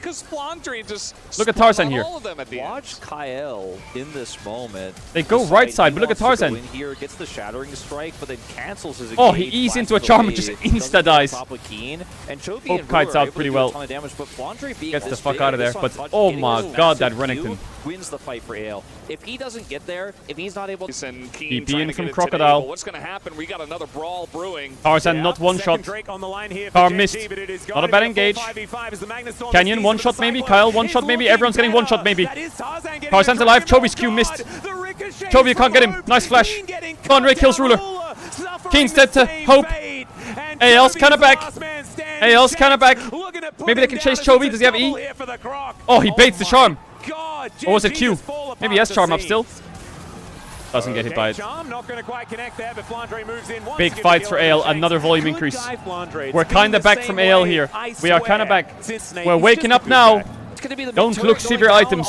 Look at Tarzan here. Watch Kyle in this moment. They go right side, but look at Tarzan. Here gets the shattering strike, but then cancels his oh, he eased into a charm and just insta dies. Hope kites out pretty well. Gets the fuck out of there. But oh my god, that Renekton wins the fight for AL. If he doesn't get there, if he's not able to TP in from Crocodile. What's going to happen? We got another brawl brewing. Tarzan not one shot. Car missed. Not a bad engage. Canyon one shot maybe. Kyle one shot maybe. Everyone's getting one shot maybe. Tarzan's alive. Chovy's Q missed. Chovy, you can't get him. Nice flash. Flandre kills Ruler. Keen's dead to Hope. AL's kind of back. AL's kind of back. Maybe they can chase Chovy. Does he have E? Oh, he baits the charm. Or was it Q? Maybe he has charm up still. Doesn't get hit by it. Big fights for AL. Another volume increase. We're kind of back from AL here. We are kind of back. We're waking up now. going to be the Don't look severe items.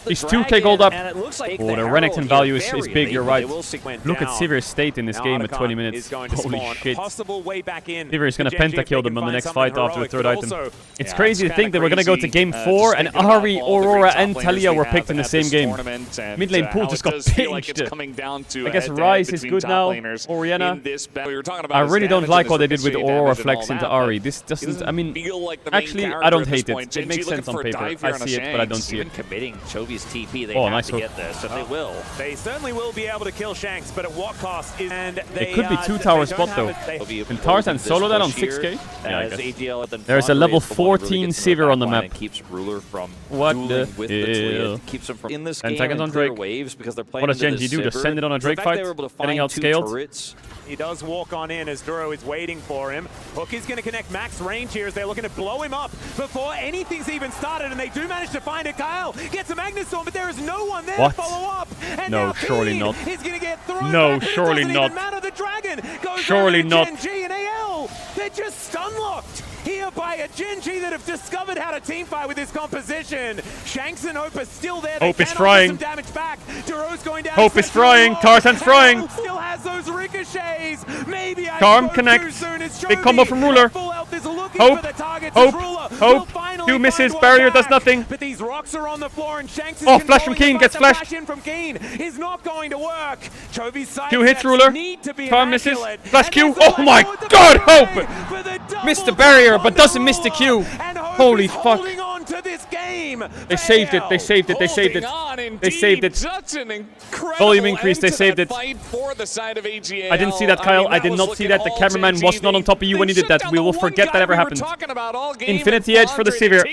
He's 2k gold up. Oh, the Renekton value is big, you're right. Look at Sever's state in this game at 20 minutes. Holy shit. Sever is going to pentakill them on the next fight after the 3rd item. It's crazy to think that we're going to go to game 4 and Ahri, Aurora and Talia were picked in the same game. Mid lane pool just got pinched. I guess Ryze is good now. Orianna. I really don't like what they did with Aurora Flex into Ahri. This doesn't, I mean, actually, I don't hate it. It makes sense on paper. I see it, but I don't see it. Committing Chovy's TP, they nice hook. get this, and they will. They certainly will be able to kill Shanks, but at what cost? It could be 2-tower spot though. Can Tarzan solo that on 6k? Yeah, I guess. There's a level 14 Sever on the map. What the hell? 10 seconds on Drake. What does Gen G do? Just send it on a Drake fight? Getting outscaled? He does walk on in as Duro is waiting for him. Hook is going to connect max range here as they're looking to blow him up before anything's even started, and they do manage to find it. Kyle gets a Magnustorm, but there is no one there to follow up. And no, surely not. He's going to get thrown. No, surely not. The dragon goes surely not. Gen G and AL, they're just stun-locked here by a Gen G that have discovered how to teamfight with this composition. Shanks and Hope are still there. Hope is frying. Some damage back. Duro's going down. Hope is frying. Tarzan's frying. Still has those ricochets. Maybe Charm connect. Big combo from Ruler. Hope. Two misses. Barrier does nothing. But these rocks are on the floor, and Shanks is flash from Keen. Gets flashed. From Keen is not going to work. Q hits Ruler. Charm misses. Flash Q. Oh my God, Hope missed the barrier, but doesn't miss the Q. Holy fuck. They saved it. They saved it. They saved it. They saved it. Volume increase. They saved it. I didn't see that, Kyle. I did not see that. The cameraman was not on top of you when he did that. We will forget that ever happened. Infinity Edge for the Severe.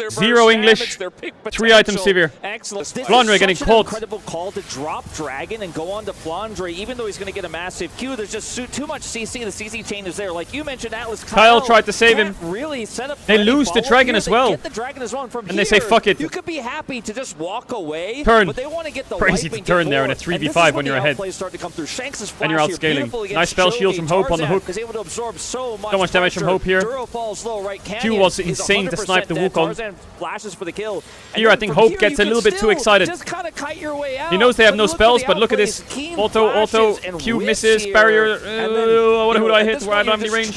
0 English. 3 items Severe. Flandre getting caught. Incredible call to drop Dragon and go on to Flandre, even though he's going to get a massive Q. There's just too much CC. The CC chain is there. Like you mentioned, Atlas. Kyle tried to save him. Really set up. They lose the Dragon as well. Get the Dragon as well. And from they say fuck it. You could be happy to just walk away. Turn. But they want to get the crazy to turn there in a 3v5 when you're ahead. And you're outscaling. Nice spell shield from Hope on the hook. So much damage from Hope here. Q was insane to snipe the Wukong. Here I think Hope gets a little bit too excited. He knows they have no spells, but look at this. Auto, Q misses, barrier. Who do I hit? Where I don't have any range.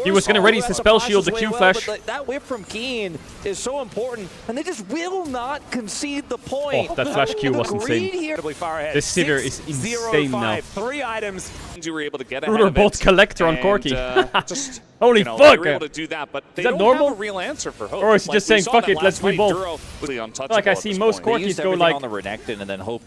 He was going to ready the spell shield, the Q flash. That whip from Keen is so important, and they just will not concede the point. Oh, that flash Q was insane. This Sivir is insane now. 3 items. Ruler bolt collector on Corki. Holy fuck! Is that normal? Or is he just saying, fuck it, let's win both? Like I see most Corkis go like,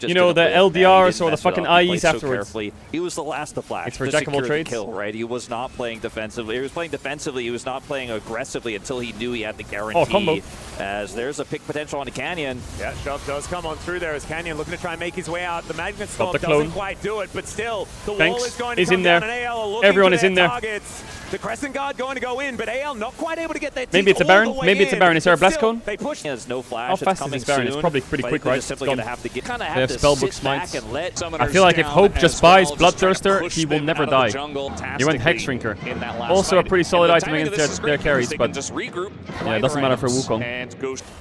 you know, the LDRs or the fucking IEs afterwards. He was the last to flash. It's for jack of all trades. Right? He was not playing defensively. He was playing defensively. He was not playing aggressively until he knew he had the guarantee. Oh, combo. As there's a pick potential on the Canyon. Yeah, shove does come on through there as Canyon looking to try and make his way out. The Magnustorm doesn't quite do it, but still, the wall is going to come down, and AL are looking Everyone is in there. Targets. The Crescent Guard going to go in, but AL not quite able to get their teeth. Maybe it's a Baron. Maybe it's a Baron. Is there a Blast Cone? They push. There's no flash. How fast is this Baron? It's probably pretty quick, right? They have to spellbook smites. I feel like if Hope just buys Bloodthirster, he will never die. He went Hex Shrinker. Also a pretty solid item against their carries, but yeah, it doesn't matter for Wukong.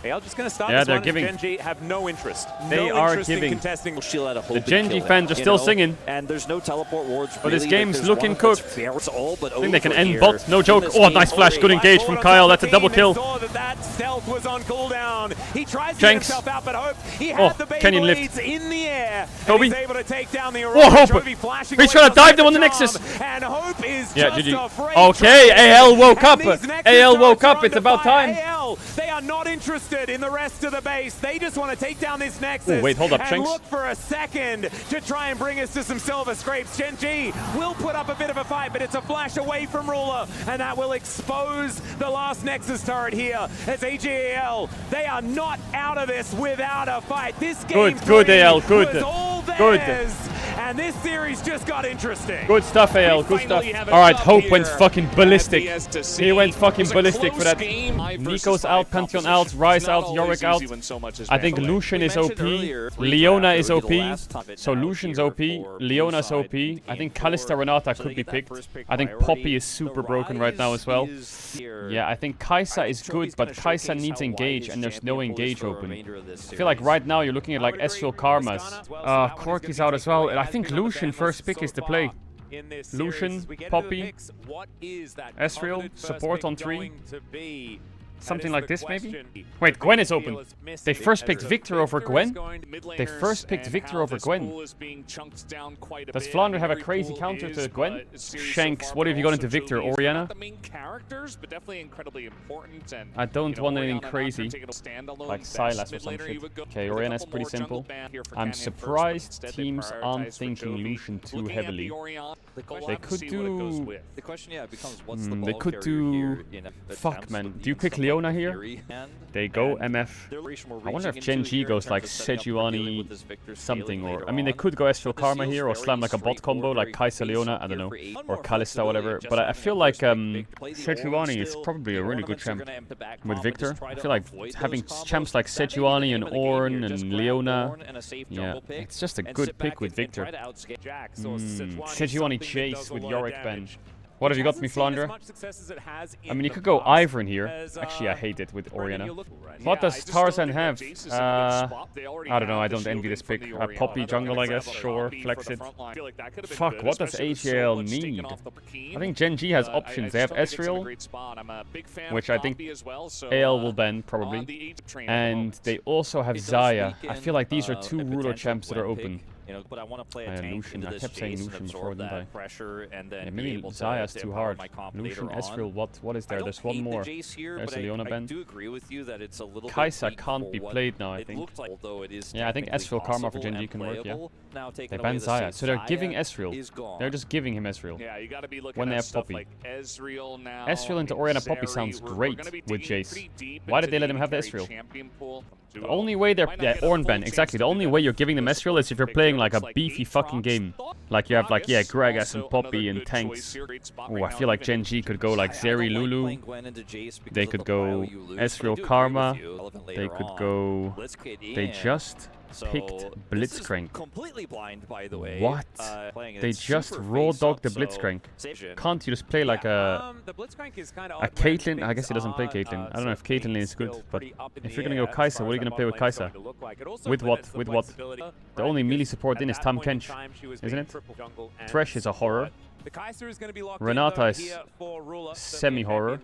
AL just going to start yeah, they're giving. Gen G have no interest. They are giving. The Gen G fans are still singing. And there's no teleport wards. But this game's looking cooked. I think they can end bot. No joke. Oh, nice flash. Good engage from Kyle. That's a double kill. That stealth was on cooldown. He tries to get Jenks. himself out, but Hope, he had the Canyon lift. in the air. Toby. He's able to take down the Whoa, Hope. He's trying to dive them on the Nexus. And Hope is yeah, just GG. Okay, AL woke up. AL woke up. It's about time. AL, they are not interested in the rest of the base. They just want to take down this Nexus. Ooh, wait, hold up, and Shanks. look for a second to try and bring us to some silver scrapes. Gen G will put up a bit of a fight, but it's a flash away from Ruler, and that will expose the last Nexus turret here as AGAL. They are not out of this without a fight. This game good AL, good. was all Good. theirs. and this series just got interesting. Good stuff, AL. Good stuff. Alright, Hope went fucking ballistic. He went fucking ballistic for that. Nico's out, Pantheon out, Ryze out, Yorick out. I think Lucian is OP. Leona is OP. So Lucian's OP. Leona's OP. I think Kalista Renata could be picked. I think Poppy is super broken right now as well. Yeah, I think Kai'Sa is good, but Kai'Sa needs engage, and there's no engage open. I feel like right now you're looking at like Ezreal Karmas. Corki's out as well, and I think Lucian first pick is the play. Lucian, Poppy, Ezreal, support on 3. Something like this, maybe? Wait, Gwen is open. They first picked Victor over Gwen? They first picked Victor over Gwen. Does Flandre have a crazy counter to Gwen? Shanks, what have you got into Victor? Orianna? I don't want anything crazy. Like Sylas or some shit. Okay, Orianna's pretty simple. I'm surprised teams aren't thinking Lucian too heavily. They could do... they could do... Fuck, man. Do you pick Leona here? They go MF. I wonder if Gen G goes like Sejuani something, or... I mean, they could go Ezreal Karma here, or slam like a bot combo, like Kai'Sa Leona, I don't know. Or Kalista, whatever. But I feel like Sejuani is probably a really good champ with Victor. I feel like having champs like Sejuani and Ornn and Leona, yeah, it's just a good pick with Victor. Sejuani Chase with Yorick Ben. What have you got me, Flandre? I mean, you could go Ivern here. Actually, I hate it with Orianna. What does Tarzan have? I don't know, I don't envy this pick. Poppy jungle, I guess. Sure, flex it. Fuck, what does AGL need? I think Gen G has options. They have Ezreal, which I think AL will ban, probably. And they also have Xayah. I feel like these are 2 ruler champs that are open. But I want to play Lucian. I kept saying Lucian before, didn't I? Pressure and then yeah, maybe Xayah's too hard. Lucian, Ezreal, what is there? There's one more. There's a Leona ban. Kai'Sa can't be played now, I think. Yeah, I think Ezreal Karma for Gen G can work, yeah. They ban Xayah, so they're giving Ezreal. They're just giving him Ezreal. When they have Poppy. Ezreal into Orianna Poppy sounds great with Jace. Why did they let him have the Ezreal? The only way they're... Yeah, Ornn ban, exactly. The only way you're giving them Ezreal is if you're playing like a beefy fucking game. Like you have like, yeah, Gragas and Poppy and tanks. Oh, I feel like Gen G could go like Zeri Lulu. They could go Ezreal Karma. They could go... They just picked Blitzcrank. What? They just raw dogged the Blitzcrank. Can't you just play like a Caitlyn? I guess he doesn't play Caitlyn. I don't know if Caitlyn is good, but if you're gonna go Kai'Sa, what are you gonna play with Kai'Sa? With what? With what? The only melee support in is Tahm Kench, isn't it? Thresh is a horror. Renata is semi-horror.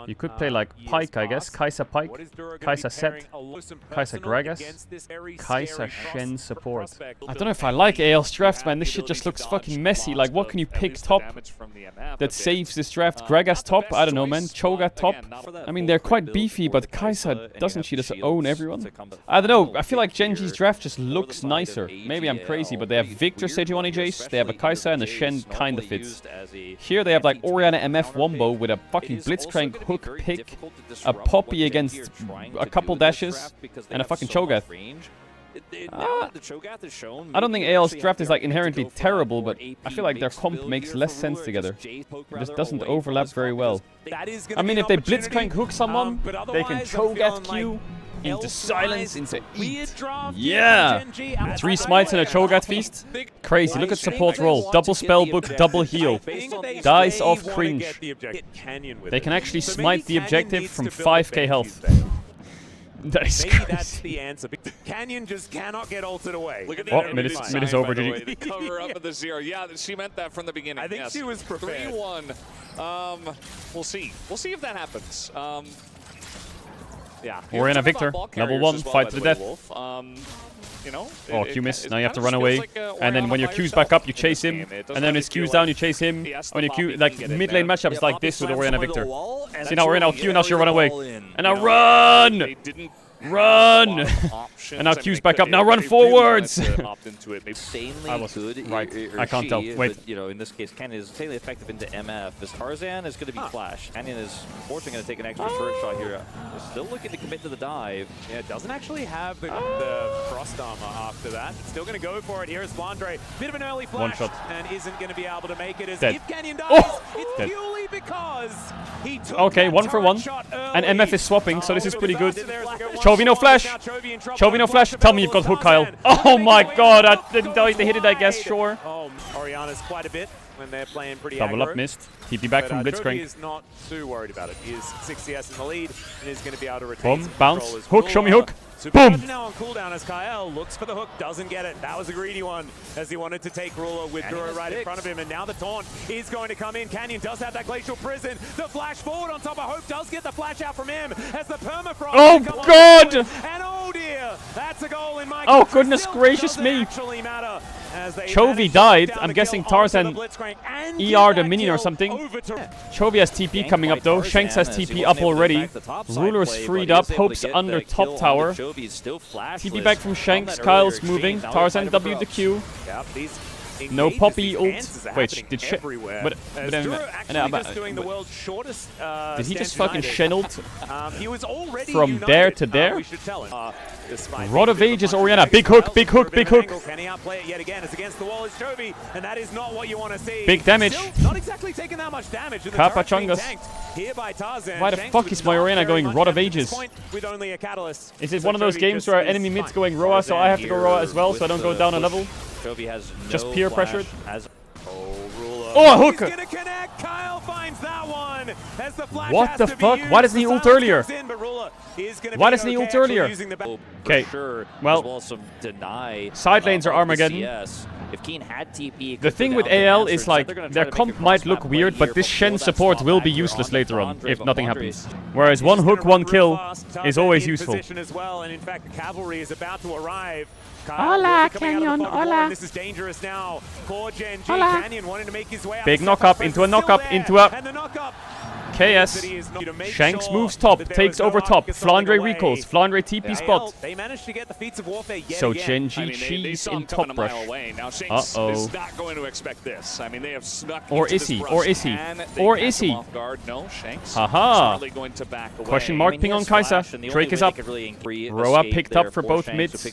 You could play like Pyke, I guess. Kai'Sa Pyke, Kai'Sa Set, Kai'Sa Gragas, Kai'Sa Shen support. I don't know if I like AL's draft, man. This shit just looks fucking messy. Like, what can you pick top that saves this draft? Gragas top? I don't know, man. Cho'Gath top? I mean, they're quite beefy, but Kai'Sa, doesn't she just own everyone? I don't know. I feel like Gen G's draft just looks nicer. Maybe I'm crazy, but they have Victor, Sejuani Jace, they have a Kai'Sa and a Shen kinda fits. Here they have like Orianna MF Wombo with a fucking Blitzcrank hook pick, a Poppy against a couple dashes, and a fucking Cho'Gath. I don't think AL's draft is like inherently terrible, but I feel like their comp makes less sense together. It just doesn't overlap very well. I mean, if they Blitzcrank hook someone, they can Cho'Gath Q into silence, into eat. Yeah! 3 smites and a Cho'Gath feast? Crazy, look at support roll. Double spellbook, double heal. Dice off cringe. They can actually smite the objective from 5k health. That is crazy. That's the answer. Canyon just cannot get ulted away. Oh, mid is over, GG. The cover up of the 0. Yeah, she meant that from the beginning. I think she was prepared. 3-1. We'll see. We'll see if that happens. Yeah. Orianna Victor, level 1, fight to the death. You know, oh, Q miss. Now you have to run away. And then when your Q's back up, you chase him. And then his Q's down, you chase him. When your Q, like mid lane matchups like this with Orianna Victor. See now Orianna Q, now she'll run away. And now run! Run! And now Q's back up. Now run forwards! Insanely I was good. right. I can't tell. Wait. But, you know, in this case, Canyon is insanely effective into MF. As Tarzan is going to be flash. Canyon is fortunately going to take an extra turret shot here. They're still looking to commit to the dive. Yeah, doesn't actually have the frost armor after that. Still going to go for it. Here's Flandre. Bit of an early flash. One shot. And isn't going to be able to make it. As Dead. if Canyon dies, it's Dead. purely because he took Okay, that 1 for 1. shot And early. MF is swapping, so this is pretty good. Chovy Chovy no flash. Chovy no flash. Tell me you've got hook, Kyle. Oh my god, I didn't die. They hit it, I guess, sure. Oh, Oriana's quite a bit when they're playing pretty Double aggro. up missed. TP back from Chovy Blitzcrank. is not too worried about it. He is 6 CS in the lead and is going to be able to retain Boom, some bounce. control as Hook, well. show me hook. Super Boom. now on cooldown as Kyle looks for the hook, doesn't get it. That was a greedy one as he wanted to take Ruler with Duro right in front of him. And now the taunt is going to come in. Canyon does have that Glacial Prison. The flash forward on top of Hope does get the flash out from him as the permafrost. Oh god! And oh dear, that's a goal in my Oh, country. goodness Still gracious doesn't me. actually matter as they Chovy manage to died. take down I'm the guessing kill onto Tarzan the Blitzcrank and ER'd give a that minion or kill something. over to- Chovy has TP coming up though. Shanks has TP up already. Ruler's freed up. Hope's under top tower. TP back from Shanks. Kyle's moving. Tarzan W the Q. Yep, these No engages, Poppy these ult. dances are Wait, happening did Shen... everywhere. But, As but, Duro actually just doing the world's shortest did he just stance fucking united. Shenult? He was already From united. there to there? We should tell him. This might Rod be a of bit Ages, a Oriana. punch. Big hook, Kyle's big for a hook, bit big of an hook. angle. Can he outplay it yet again? As against the wall is Chovy, and that is not what you want to see. Big damage. Still not exactly taking that much damage. And the Kappa turret's being Chungus. tanked here by Tarzan. Why the Shanks fuck with is my not Oriana very going much Rod of damage at this Ages? point with only a catalyst. Is it So one of those Chovy games just where is enemy mid's fine. going Roa, so I have to go Roa as well, so I don't go down a level? Chovy has Just no peer flash. pressured. Ruler. Oh, a hook! He's gonna connect. Kyle finds that one. As the flash What has the to be fuck? used. Why doesn't he The ult silence earlier? comes in, but Ruler is gonna Why be doesn't he okay ult earlier? actually using the For 'Kay. sure. Well, as well as some deny. side lanes are of the Armageddon. CS. If Keen had TP, The thing with AL is like, their comp might look weird, but this Shen support will be useless later on, if nothing happens. Whereas one hook, one kill is always useful. As well, and in fact, the cavalry is about to arrive. Hola, Canyon, hola. This is dangerous now for Gen G. Hola. Canyon wanting to make his way up. Big The knock-up second into a presence knock-up, still there, into a and the knock-up. KS. Shanks moves top, takes over top. Flandre recalls. Flandre TP spot. They managed to get the feats of warfare yet So again. Gen G cheese saw him in coming top a mile brush. away. Now Shanks Uh-oh. is not going to expect this. I mean, they have snuck Or into is this he? brush. Or is he? Can they Or catch is him he? off guard? No, Shanks Haha. smartly going to back away. Question mark ping on Kaisa. Drake is up. Roa picked up for both mids.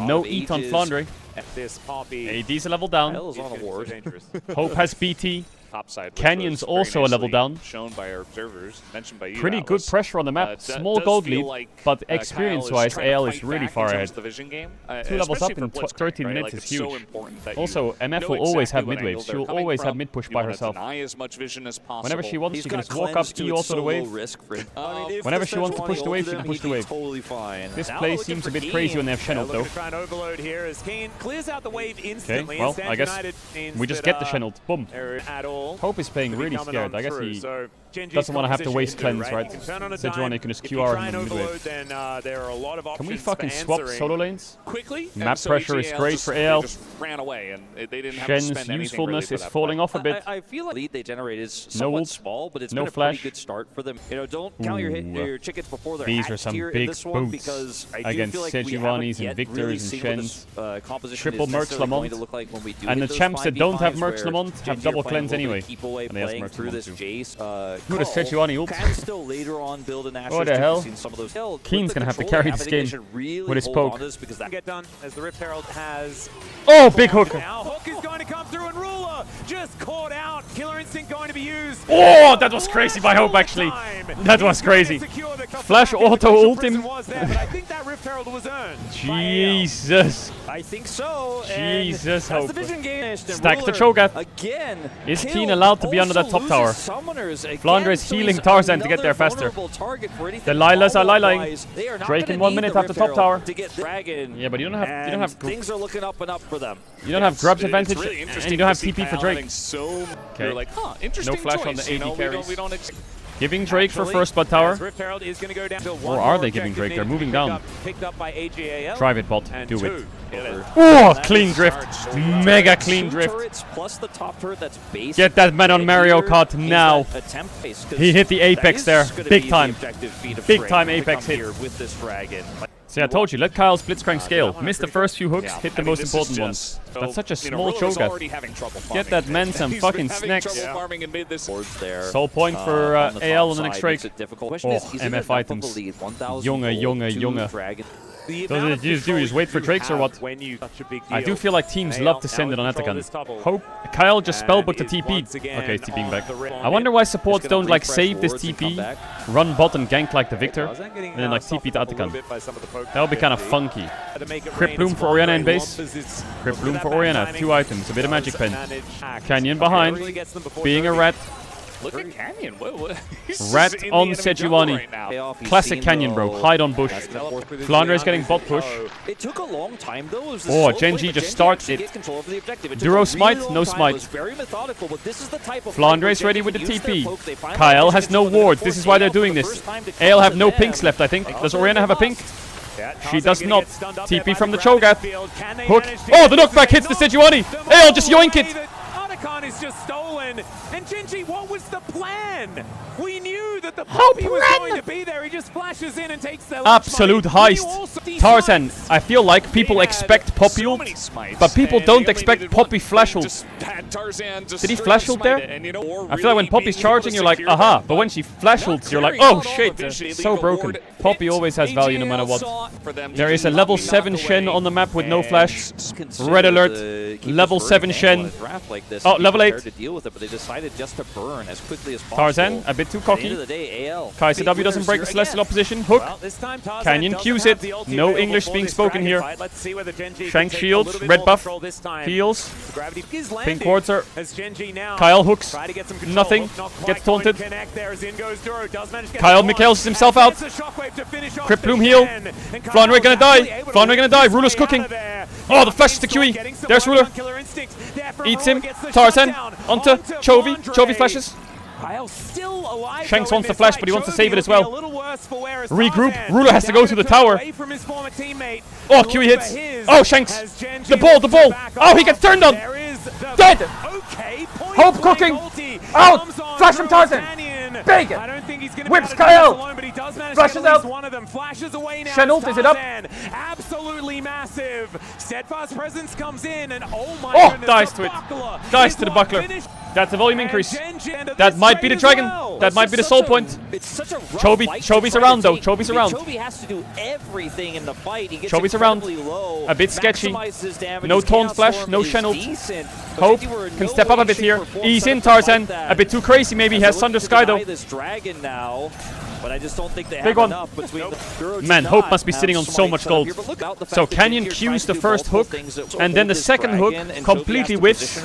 No eat on Flandre. This Poppy. AD's a level down. Kyle's on a ward. Dangerous. Hope has BT. Topside, which Canyon's was very also a level nicely down. Shown by our observers, mentioned by you. Pretty good Atlas. pressure on the map. Small does gold feel lead, like, but Kyle experience-wise, trying to AL is fight really back far in terms ahead. of the vision game, 2 levels up especially in for Blitzcrank, 13 right? minutes Like, is it's so huge. important that Also, you MF know will always exactly have what mid waves. angle She they're will coming always have from. mid push You by wanna herself. deny as much vision as possible. Whenever she wants, He's she can got just walk up, cleanse to E it, auto so the low wave. risk for Whenever she wants to push the wave, she can push the wave. Totally fine. This Now play looking seems for a bit Keen. crazy when they have Shen ult Looking though. to try and overload here as Keen clears out the wave instantly. well, and Stand I guess United means we just that, get the Shen ult. Boom. At all. Hope is playing to be really coming scared. on I guess through. he So Genji's doesn't want to have to composition waste is good, cleanse, right? right? You can turn on a Sejuani dime. can just If you QR try him and in the mid overload, wave. then there are a lot of options Can we for fucking swap answering. solo lanes? Quickly, Map and so pressure is EGL great just, for they AL. just ran away, and they didn't have to Shen's spend anything usefulness really is for that falling off a bit. I feel like the lead they generate is No somewhat ult, small, but it's no been a flash. pretty good start for them. You know, don't count your chickens before they're These hatched are some here big in this one boots because I do against feel like we Sejuani's haven't and yet Victors really and seen Shens. what this composition Triple is Mercs necessarily going Lamont. to look like when we do And get the those champs that don't have 5v5s Mercs where Lamont have Genji are double playing a cleanse little bit anyway. of keep away, And they have playing Mercs through Lamont this too. Jace. Who does Call Sejuani ult? can still later on build an Asher. What the hell? Seen some of those. Keen's gonna have to Control carry they this have, I think game they should really with his hold poke. on to this because that Get done as the Rift Herald has. Oh, big hook! Now Hook is going to come through and Ruler just caught out. Killer Instinct going to be used. Oh, that was crazy by Hope actually. That was crazy. Flash auto ult him. Was there, but I think that Rift Herald was earned. Jesus. I think so. Jesus, and Hope. that's the vision game. Stack the Cho'Gath. Again. Is Keen allowed to be under that top tower? Flandre is healing Tarzan to get there faster. The Lilas are Lilaing. Drake in 1 minute after top tower. To get Dragon. Yeah, but you don't have things are looking up and up for them. you don't have grabs It's advantage really and interesting you don't have to see TP for Kyle Drake. having So Okay. you're like, huh, interesting No flash choice. on the You know, AD carries. Giving Drake for first blood tower. Rift Herald is going to go down to Or are they giving Drake? They're moving down. Picked up by AGAL. Drive it, bot. Do it. It Oh, clean drift. Mega clean drift. Plus the top turret that's base. Get that man on Mario Kart now. He hit the apex there. Big time. Big time apex hit. With this dragon. See, I told you, let Kyle's Blitzcrank scale. Miss the first few hooks, hit the most important ones. That's such a small cho'gath. Get that man some fucking snacks. Soul point for AL on the next Drake. Oh, MF items. Junge. Does it just do? Just wait for Drakes or what? I do feel like teams love to send it on Atakan. Hope Kyle just spellbooked the TP. Okay, he's TPing back. I wonder why supports don't like save this TP, run bot and gank like the Victor, and then like TP to Atakan. That would be kind of funky. Crypt Bloom for Orianna in base. Crypt Bloom for Orianna. 2 items, a bit of magic pen. Canyon behind, being a rat. Look at Canyon. Rat on Sejuani. Classic Canyon, bro. Hide on bush. Flandre is getting bot push. It took a long time though. Oh, Genji just starts it. Duro smite, no smite. Flandre is ready with the TP. Kyle has no wards. This is why they're doing this. AL have no pinks left, I think. Does Orianna have a pink? She does not. TP from the cho'gath. Hook. Oh, the knockback hits the Sejuani. AL just yoink it. Is just stolen. And Genji, what was the plan? We knew that the puppy was going to be there. He just flashes in and takes the absolute heist. Tarzan, I feel like people expect Poppy ult, but people don't expect Poppy flash ult. Did he flash ult there? I feel like when Poppy's charging, you're like, aha. But when she flash ults, you're like, oh shit, so broken. Poppy always has value no matter what. There is a level 7 Shen on the map with no flash. Red alert. Level 7 Shen. Oh, level 8. Tarzan, a bit too cocky. Kaiser W doesn't break the Celestial opposition. Hook. Canyon Qs it. No English being spoken here. Shank shields. Red buff. Heals. Pink wards are. Kyle hooks. Nothing. Gets taunted. Kyle Mikhails himself out. Crypt Bloom heal. Flandre gonna die. Flandre gonna die. Ruler's cooking. Oh, the flash is to QE. There's Ruler. Eats him. Tarzan onto Chovy. Chovy flashes. Shanks wants to flash, but he wants to save it as well. Regroup. Ruler has to go to the tower. Oh, QE hits. Oh, Shanks. The ball. Oh, he gets turned on. Dead. Hope cooking. Out. Flash from Tarzan. Big. Whips Kyle. Flashes out. Shen ult, is it up? Absolutely massive. Steadfast presence comes in and oh my goodness. Dies to it. Dies to the buckler. That's a volume increase. That might be the dragon. That might be the soul point. Chovy's around though. Chovy's around. Chovy's around. A bit sketchy. No taunt flash. No Shen ult. Hope can step up a bit here. Ease in Tarzan. A bit too crazy. Maybe he has Thunder Sky though. But I just don't think they big have one. enough between the Man, Hope must be sitting on so much gold. So Canyon Qs the first hook, and then the second hook completely whiffs.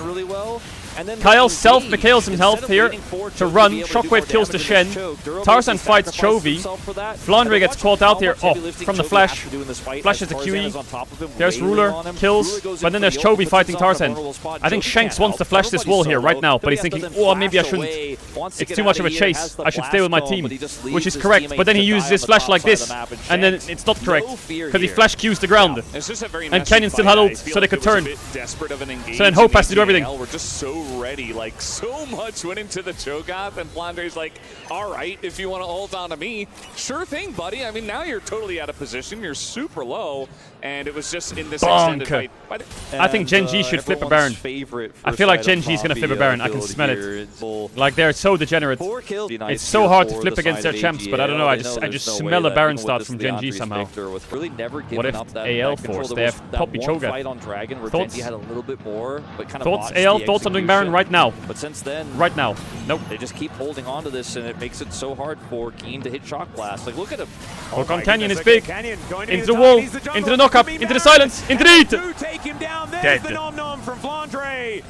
Kyle self-Mikhails himself here to run. Shockwave kills the Shen. Tarzan fights Chovy. Flandre gets caught out here. Oh, from the flash. Flashes the QE. There's Ruler. Kills. But then there's Chovy fighting Tarzan. I think Shanks wants to flash this wall here right now. But he's thinking, oh, maybe I shouldn't. It's too much of a chase. I should stay with my team. Which is correct. But then he uses his flash like this. And then it's not correct. Because he flash Qs the ground. And Canyon still had ult, so they could turn. So then Hope has to do everything. Ready, like so much went into the cho'gath, and Flandre's like, all right, if you want to ult onto me, sure thing, buddy. I mean, now you're totally out of position, you're super low, and it was just in this extended fight. I think Genji should flip a Baron. I feel like Genji's gonna flip a Baron. I can smell it. Like they're so degenerate. It's so hard to flip against their champs, but I don't know. I just smell a Baron start from Genji somehow. What if AL force? They have Poppy cho'gath. Thoughts? AL? Thoughts on doing Baron right now? But since then, right now, nope. They just keep holding on to this, and it makes it so hard for Keen to hit Shock Blast. Like, look at him. Hook on Canyon is big. Into the wall, into the knockup, into the silence, into the eat. Take him down. There's the nom-nom from Flandre.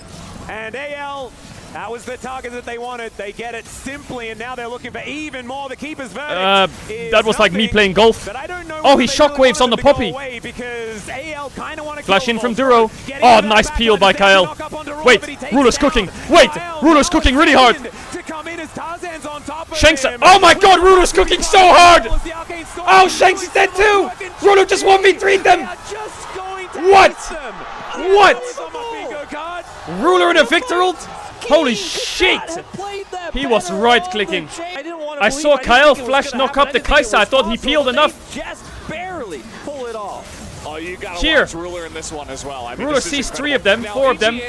And AL, that was the target that they wanted. They get it simply, and now they're looking for even more. The keeper's verdict that was like me playing golf. Oh, he shockwaves on the Poppy. Flash in from Duro. Oh, nice peel by Kyle. Wait, Ruler's cooking. Wait, Ruler's cooking really hard. Tarzan's on top of Shanks. him. Oh my god, Ruler's cooking so hard! Oh, Shanks is dead too! Ruler just 1v3'd them! What? What? Ruler in a victor ult? Holy shit! He was right-clicking. I saw Kyle flash knock up the Kai'Sa. I thought he peeled enough. Just barely pull it off. Oh, you gotta Here. watch Ruler in this one as well. I mean, Ruler sees 3 of them, 4 of them.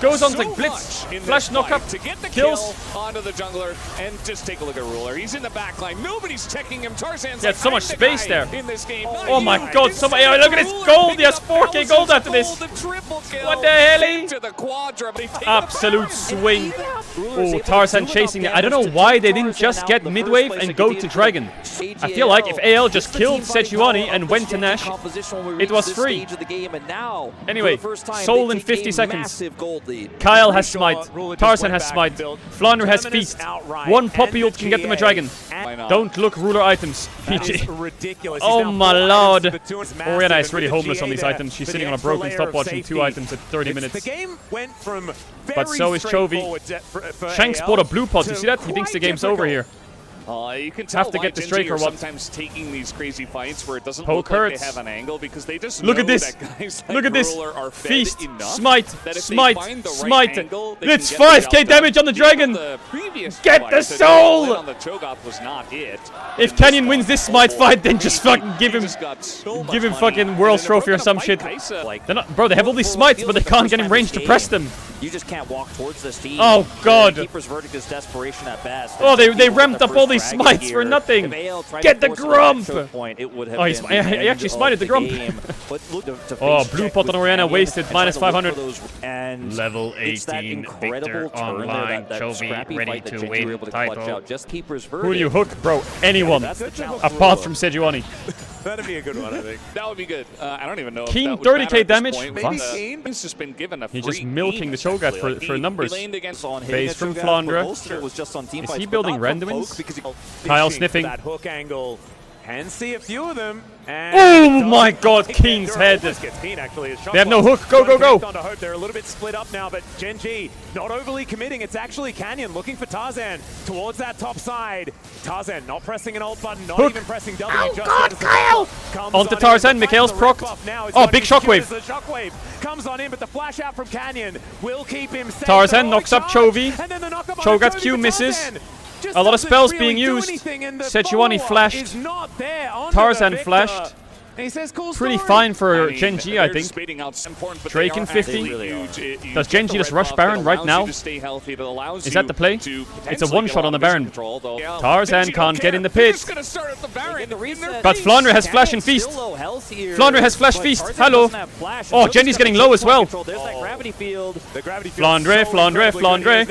Goes on to Blitz, flash knock up, to get the kills. kill onto the jungler, and just take a look at Ruler. He's in the back line. Nobody's checking him. Tarzan's Yeah, so much space there. in this game. Oh my god, look at his gold. He has 4k gold after this. What the hell? To the quadra, but he Absolute swing. Oh, Tarzan chasing it. I don't know why they didn't just get midwave and go to Dragon. I feel like if AL just killed Sejuani and went to Nash, it was free. Anyway, Soul in 50 seconds. Kyle has Smite. Tarzan has Smite. Flounder has Feast. One Poppy ult can get them a Dragon. Don't look Ruler items, PG. Oh my lord. Orianna is really homeless on these items. She's sitting on a broken stopwatch and 2 items at 30 minutes. But so is Chovy. Shanks bought a blue pot. You see that? He thinks the game's over here. You can tell Have to get this Genji Drake or are what? sometimes taking these crazy fights where it doesn't Poke look like hurts. they have an angle because they just Look know at this. that guys Look like at this. Ruler are fed Feast. enough Smite. that if they Smite. find the right Smite. angle, they It's can get the 5k job damage on the done. Dragon. Even the previous Get fight, the the soul. hit on the Cho'Gath was not it. If Canyon wins this Smite fight, then just fucking give He him just got so much give him money. fucking World's And then Trophy or some fight shit. Kai'Sa. They're not, bro, they have all these smites, but they can't get in range to press them. You just can't walk towards this team. Oh, God. Keeper's verdict is desperation at best. Oh, they ramped up all these smites for nothing. Get the Grump! Oh, he actually smited the Grump. Oh, blue pot on Orianna wasted, minus 500. Level 18, Victor online, Chovy ready to win title. Who do you hook? Bro, anyone, apart from Sejuani. That'd be a good one, I think. That would be good. I don't even know. Keen, if that would 30k matter at this damage? point. What? He's just been given a He's free just milking the Cho'Gath for numbers. on Base from Flandre. Is he building randomins? Kyle sniffing. That hook angle. Can see a few of them. Oh my god, Keen's head. They have no hook. Go, go, go. They're a little bit split up now, but Genji not overly committing. It's actually Canyon looking for Tarzan towards that top side. Tarzan not pressing an alt button, not Hook. even pressing W. Oh just god, Kyle! on Onto in, Tarzan, but Mikhail's finds the red procced. buff now. It's Oh, gonna big be cute shockwave. as the shockwave comes on in, but the flash out from Canyon will keep him safe. Tarzan The knocks up charge, Chovy. and then the knock up on Cho'Gath Chovy, Q but misses. Tarzan just A lot of doesn't spells really being do used. anything, and the Sejuani follow-up flashed. is not there onto Tarzan the Victor. flashed. And he says, cool Pretty story. fine for I mean, Genji, I they're think. spitting out some important, but Drake they in are 50. absolutely huge. You Does get Genji the just red rush buff Baron that right allows now? you to stay healthy, that allows Is you that the play? to It's a potentially one-shot go on the mission Baron. control, though. Yeah. Tarzan Genji don't can't get care. in the They're pit. just gonna start at the Baron. But Flandre has flash and feast. Flandre has flash feast. Hello. Oh, Genji's getting low as well. Flandre, Flandre, Flandre.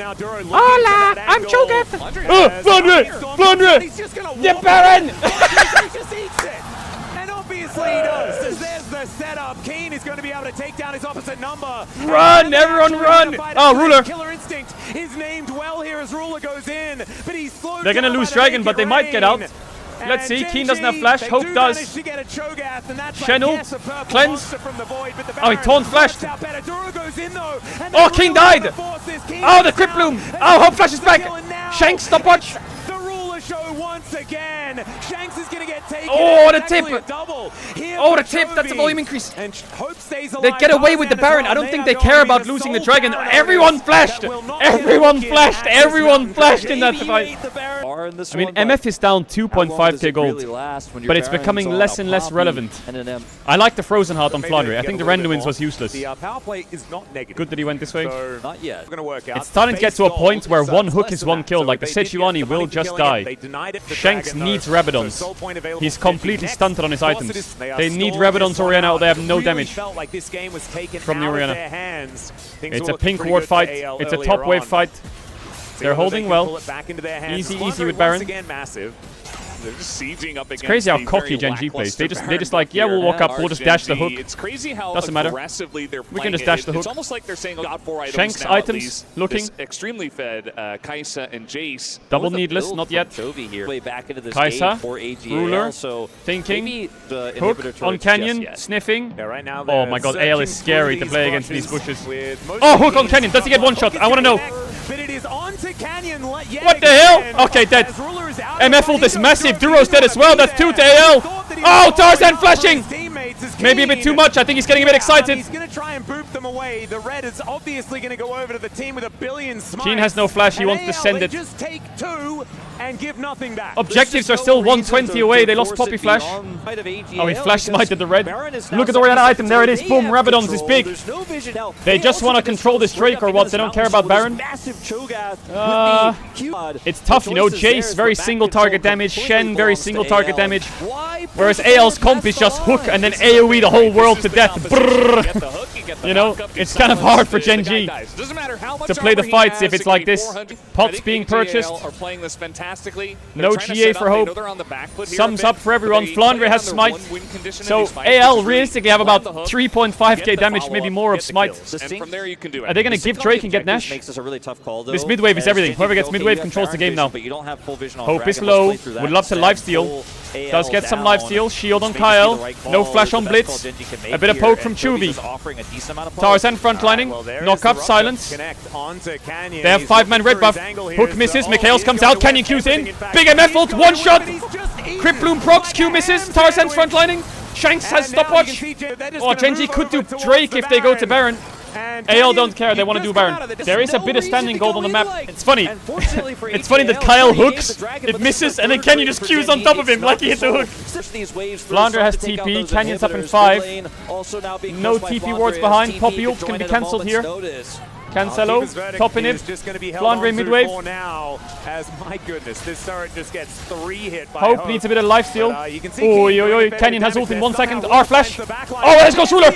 Hola, I'm Cho'Gath. Oh, Flandre, Flandre. The Baron. Obviously he does. There's the setup. Keen is going to be able to take down his opposite number. Run, everyone run. Oh, Ruler. Killer Instinct is named well here as Ruler goes in, but he's slowed They're going to down lose by the Dragon, Make but It they might get out. Rain. Let's see. And Keen doesn't have Genji, flash. they Hope do does. manage to get a Cho'Gath, and that's Shen ult. yes, a purple Cleanse. monster from the void, but the Oh, he Baron taunt flashed. works out better. Duro goes in, though, and Oh, then Keen Ruler died. forces Keen Oh, the down, Crypt Bloom. and Oh, Hope Flash is back. kill, and now Shanks, stopwatch. The Ruler show once again. Shanks is going to get taken. Oh, out. the It's actually tip. a double here Oh, for the tip. That's a Chovy. volume increase. And Hope stays They alive. get away with the Tarzan as Baron. well. I don't think are they going care to be about the losing the sole Dragon. Baron Everyone that flashed. will not get Everyone lucky flashed. at this Everyone round. flashed in that Maybe fight. you ate the Baron. I mean, MF is down 2.5k gold, but it's becoming less and less relevant. I like the Frozen Heart on Flandre. I think the Randuin's was useless. The power play is not negative. Good that he went this way. So Not yet. we're going to work out. It's starting to get to a Base point where gold one is hook less is than one that. kill, So like the they did get Sejuani the will money for just killing it. die. They denied it for Shanks Dragon, needs though. Rabadons. So Soul Point available He's for Genji completely next. stunted on his Force items. it is- They need stalling Rabadons this or one Orianna, out. or they have no Really damage felt like this game was taken from the out of Orianna. their hands. Things It's were a looking pink pretty ward good for fight. AL It's a earlier top wave on. fight. See They're whether holding they can well. pull it back into their hands. Easy, Flandre easy with once Baron. again massive. They're just sieging up against It's crazy how the cocky very Genji plays. They lackluster just Baron like, yeah, here. we'll walk up, we'll just dash the hook. It's crazy how Doesn't matter. aggressively they're We playing can just it. dash the It's hook. almost like they're saying, got 4 items Shanks now, at items, least. looking. This extremely fed Kai'Sa and Jace. Double Both a needless, build not from yet. Chovy here. Way back into this Kai'Sa, game for AGL, Ruler, so thinking, maybe the Hook inhibitor on turret's Canyon, just yet. sniffing. Yeah, right now Oh my god, AL is searching scary through to play these against these bushes bushes. with most Oh, of hook on these Canyon. Does he get one shot? I want to know. But it is is on to Canyon yet What the again. hell? Okay, dead. As Ruler is out MF ult is massive. Duro's dead as well. That's 2 to AL. Oh, Tarzan flashing. Maybe a bit too much. I think he's getting a bit excited. He's going to try and boop them away. The red is obviously going to go over to the team with a billion smites. Keen has no flash. He wants to send they it. just take 2 and give nothing back. Objectives are still 120 away. They lost Poppy Flash. Oh, he flash smited the red. Look at the Orianna item. There it is. Boom. Rabadon's is big. They just want to control this Drake or what? They don't care about Baron. It's tough, you know. Jace, very single target damage. Shen, very single target damage. Whereas AL's comp is just hook and then AoE the whole world to death. Brrr. You know, it's kind of hard for Gen G to play the fights if it's like this. Pots being purchased. No GA for Hope. Sums up for everyone. Flandre has Smite. So AL realistically have about 3.5k damage, maybe more of Smite. Are they going to give Drake and get Nash? This mid-wave is everything. Whoever gets mid-wave controls the game now. Hope is low. Would love to lifesteal. Does get some lifesteal. Shield on Kyle. No flash on Blitz. A bit of poke from Chuvy. Tarzan frontlining. Knock up, silence. They have 5-man red buff. Hook misses. Mikhails comes out. Canyon Q's in. Big MF ult. One shot. Crypt Bloom procs. Q misses. Tarzan's frontlining. Shanks has stopwatch. Oh, Gen G could do Drake if they go to Baron. AL don't care, they want to do Baron. There is a bit of standing gold on the map. It's funny. It's funny that Kyle hooks, it misses, and then Canyon just Qs on top of him like he hit the hook. Flandre has TP, Canyon's up in 5. No TP wards behind, Poppy ult can be cancelled here. Cancelo, topping it. Flandre midwave. My goodness, this turret just gets 3 hit by Hope needs a bit of lifesteal. Oi. Canyon has ult in 1 second. R flash. Oh, let's go, Ruler.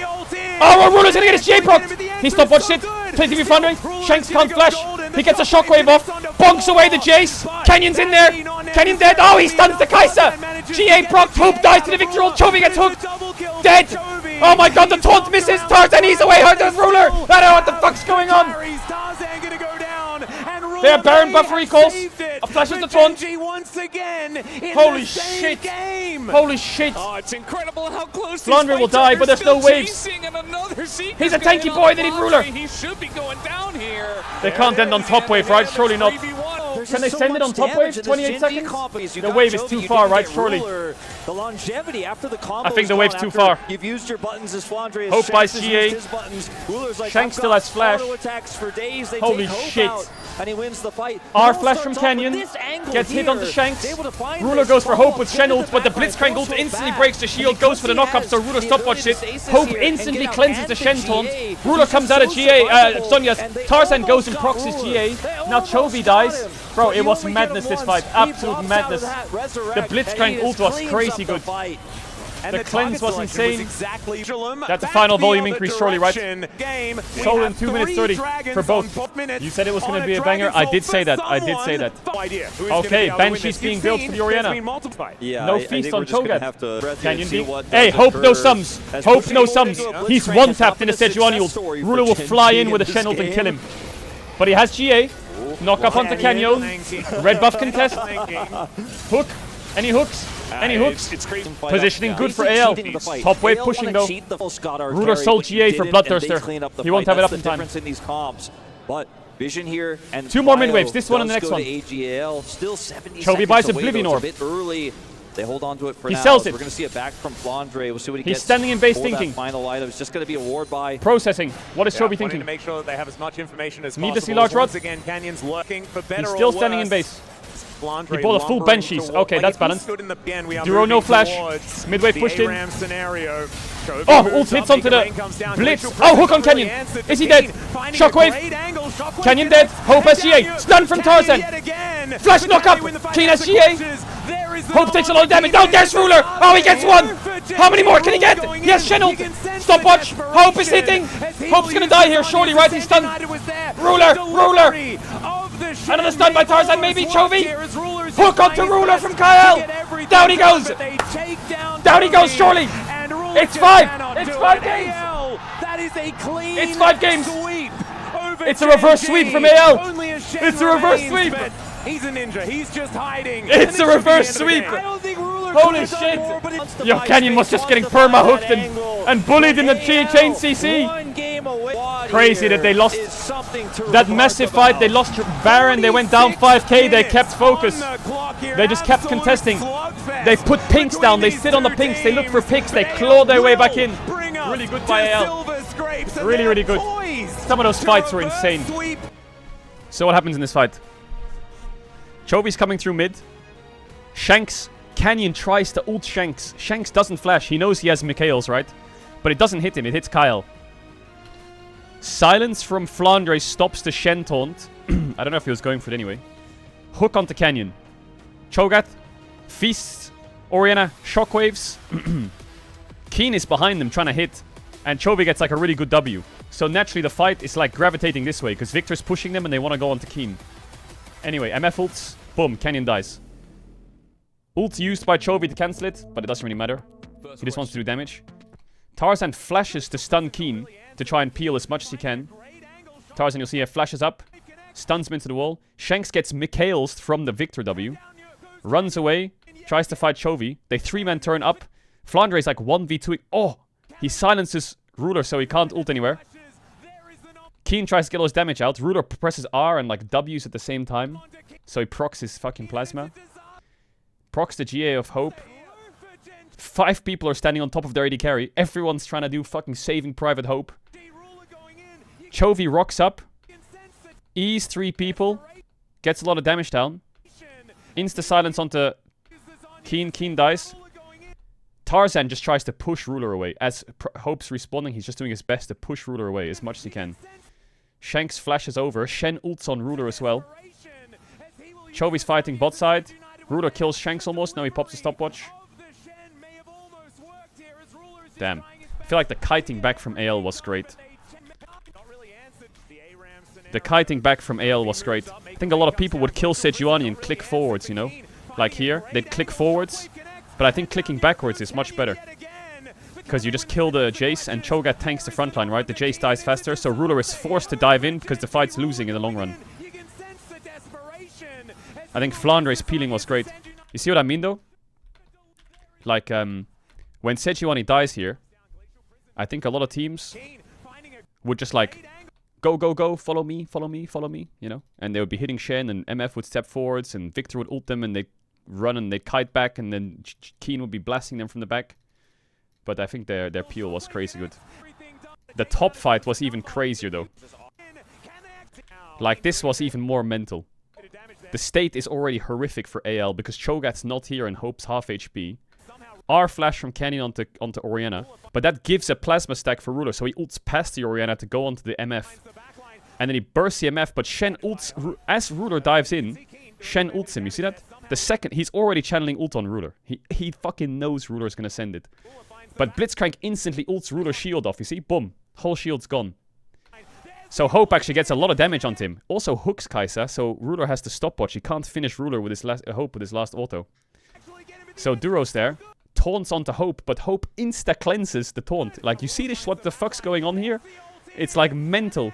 Oh, Ruler's gonna get his J proc. He stopwatched it. Play TP Flandre. Shanks can't flash. He gets a shockwave off. Bonks away the Jace. Canyon's in there. Canyon dead. Oh, he stuns the Kai'Sa. GA proc. Hope dies to the victory ult. Chovy gets hooked. Dead. Oh my god, the taunt misses. Tarzan ease away. Hard does Ruler. I don't know what the fuck's going on. They have Baron buff recalls. A flash of the taunt. Holy shit. Holy shit. Oh, it's incredible how close Flandre will die, but there's no waves. He's a tanky boy. They need Ruler. He should be going down here. They can't end on top wave, right? Surely not. Can they send it on top wave? 28 seconds? The wave is too far, right? Surely. The longevity after the combo. I think the wave's too far. You've used your buttons as Flandre. Hope buys GA. Shank still has flash. Holy shit. And he wins the fight. R flash from Canyon. Gets hit on the Shanks. Ruler goes for Hope with Shen ult, but the Blitzcrank ult instantly breaks the shield, goes for the knock-up, so Ruler stopwatched it. Hope instantly cleanses the Shen taunt. Ruler comes out of GA, Sonya's. Tarzan goes and procs his GA. Now Chovy dies. Bro, it was madness this fight. Absolute madness. The Blitzcrank ult was crazy good. The cleanse was insane. That's a final volume increase, surely, right? Sold in 2 minutes 30 for both. You said it was going to be a banger. I did say that. I did say that. Okay, Banshee's being built for the Orianna. No feast on Cho'Gath. Canyon B. Hey, Hope no sums. Hope no sums. He's one-tapped in the Sejuani ult. Ruler will fly in with a Shen ult and kill him. But he has GA. Knock up onto Canyon. Red buff contest. Hook. Any hooks? Any hooks? Positioning good for AL. Top wave pushing though. Ruler sold GA for Bloodthirster. He won't have it up in time. But Vision here and 2 more mid waves. This one and the next one. Chovy buys a Oblivion Orb. They hold on to it for he now. sells it. We're going to see it back from Flandre. We'll see what he He's gets. standing in base thinking. Final item is just going to be a ward by processing. What is Chovy thinking? To make sure that they have as much information as Need possible. to see large rods. Once again, Canyon's looking for better. He's still standing in base. He bought a full Banshees. Okay, that's balanced. Duro no flash. Midway pushed in. Oh, ult hits onto the Blitz. Oh, hook on Canyon. Is he dead? Shockwave. Canyon dead. Hope has GA. Stun from Tarzan. Flash knock up. Keen has GA. Hope takes a lot of damage. Now there's Ruler. Oh, he gets 1. How many more can he get? He has Shen ult. Stopwatch. Hope is hitting. Hope's gonna die here. Surely, right? He's stunned. Ruler. Another stun by Tarzan, maybe. Chovy. Hook onto Ruler from Kyle. Down he goes. Down he goes, surely. It's 5. It's 5 games. It's 5 games. It's a reverse sweep from AL. It's a reverse sweep. He's a ninja. He's just hiding. It's a reverse sweep. Holy shit. Yo, Canyon was just getting perma-hooked and bullied in the chain CC. crazy that they lost that massive fight. They lost Baron. They went down 5k. They kept focus. They just kept contesting. They put pinks down. They sit on the pinks. They look for picks. They claw their way back in. Really good by AL. Really, really good. Some of those fights were insane. So what happens in this fight? Chovy's coming through mid. Shanks. Canyon tries to ult Shanks. Shanks doesn't flash. He knows he has Mikhail's, right? But it doesn't hit him. It hits Kyle. Silence from Flandre stops the Shen taunt. I don't know if he was going for it anyway. Hook onto Canyon. Cho'Gath. Feasts. Orianna. Shockwaves. Keen is behind them trying to hit. And Chovy gets like a really good W. So naturally the fight is like gravitating this way. Because Victor's pushing them and they want to go onto Keen. Anyway, MF ults. Boom. Canyon dies. Ult used by Chovy to cancel it. But it doesn't really matter. He just wants to do damage. Tarzan flashes to stun Keen. To try and peel as much as he can. Tarzan, you'll see, he flashes up. Stuns him into the wall. Shanks gets Mikhail's from the Victor W. Runs away. Tries to fight Chovy. They 3-man turn up. Flandre is like 1v2. Oh! He silences Ruler so he can't ult anywhere. Keen tries to get all his damage out. Ruler presses R and like W's at the same time. So he procs his fucking plasma. Procs the GA of Hope. 5 people are standing on top of their AD carry. Everyone's trying to do fucking saving Private Hope. Chovy rocks up. E's 3 people. Gets a lot of damage down. Insta silence onto Keen. Keen dies. Tarzan just tries to push Ruler away. As Hope's responding, he's just doing his best to push Ruler away as much as he can. Shanks flashes over. Shen ults on Ruler as well. Chovy's fighting bot side. Ruler kills Shanks almost. Now he pops a stopwatch. Damn. I feel like the kiting back from AL was great. The kiting back from AL was great. I think a lot of people would kill Sejuani and click forwards, you know? Like here, they'd click forwards. But I think clicking backwards is much better. Because you just kill the Jace and Cho'Gath tanks the front line, right? The Jace dies faster, so Ruler is forced to dive in because the fight's losing in the long run. I think Flandre's peeling was great. You see what I mean, though? Like, when Sejuani dies here, I think a lot of teams would just like, go, go, go, follow me, follow me, follow me, you know? And they would be hitting Shen, and MF would step forwards, and Victor would ult them, and they'd run, and they'd kite back, and then Keen would be blasting them from the back. But I think their peel was crazy good. The top fight was even crazier, though. Like, this was even more mental. The state is already horrific for AL, because Cho'Gath's not here and Hope's half HP. R flash from Canyon onto Orianna. But that gives a plasma stack for Ruler, so he ults past the Orianna to go onto the MF. And then he bursts the MF, but Shen ults... As Ruler dives in, Shen ults him. You see that? The second... He's already channeling ult on Ruler. He fucking knows Ruler's gonna send it. But Blitzcrank instantly ults Ruler's shield off, you see? Boom. Whole shield's gone. So Hope actually gets a lot of damage onto him. Also hooks Kai'Sa, so Ruler has to stopwatch. He can't finish Ruler with his Hope with his last auto. So Duro's there. Taunts onto Hope, but Hope insta-cleanses the taunt. Like, you see this? What the fuck's going on here? It's like mental.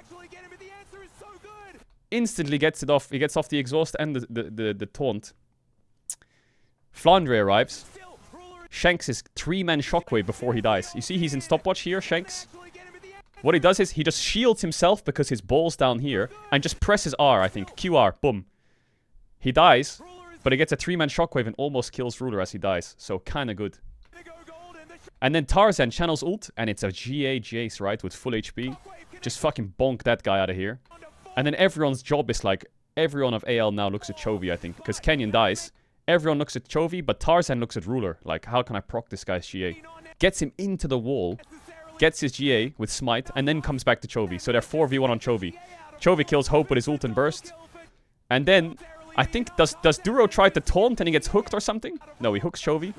Instantly gets it off. He gets off the exhaust and the taunt. Flandre arrives. Shanks is 3-man shockwave before he dies. You see he's in stopwatch here, Shanks. What he does is he just shields himself because his ball's down here and just presses R, I think. QR, boom. He dies, but he gets a 3-man shockwave and almost kills Ruler as he dies. So kinda good. And then Tarzan channels ult, and it's a GA Jace, right, with full HP. Just fucking bonk that guy out of here. And then everyone's job is like, everyone of AL now looks at Chovy, I think, because Canyon dies. Everyone looks at Chovy, but Tarzan looks at Ruler. Like, how can I proc this guy's GA? Gets him into the wall, gets his GA with Smite, and then comes back to Chovy. So they're 4v1 on Chovy. Chovy kills Hope with his ult and burst. And then, I think, does Duro try to taunt and he gets hooked or something? No, he hooks Chovy.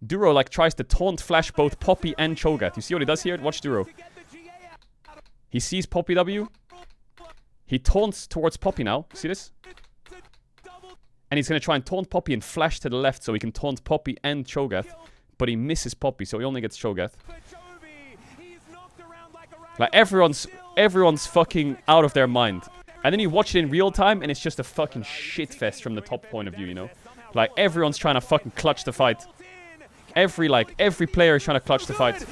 Duro, like, tries to taunt flash both Poppy and Cho'Gath. You see what he does here? Watch Duro. He sees Poppy W. He taunts towards Poppy now. See this? And he's going to try and taunt Poppy and flash to the left so he can taunt Poppy and Cho'Gath. But he misses Poppy, so he only gets Cho'Gath. Like, everyone's fucking out of their mind. And then you watch it in real time, and it's just a fucking shitfest from the top point of view, you know? Like, everyone's trying to fucking clutch the fight. Every player is trying to clutch the fight.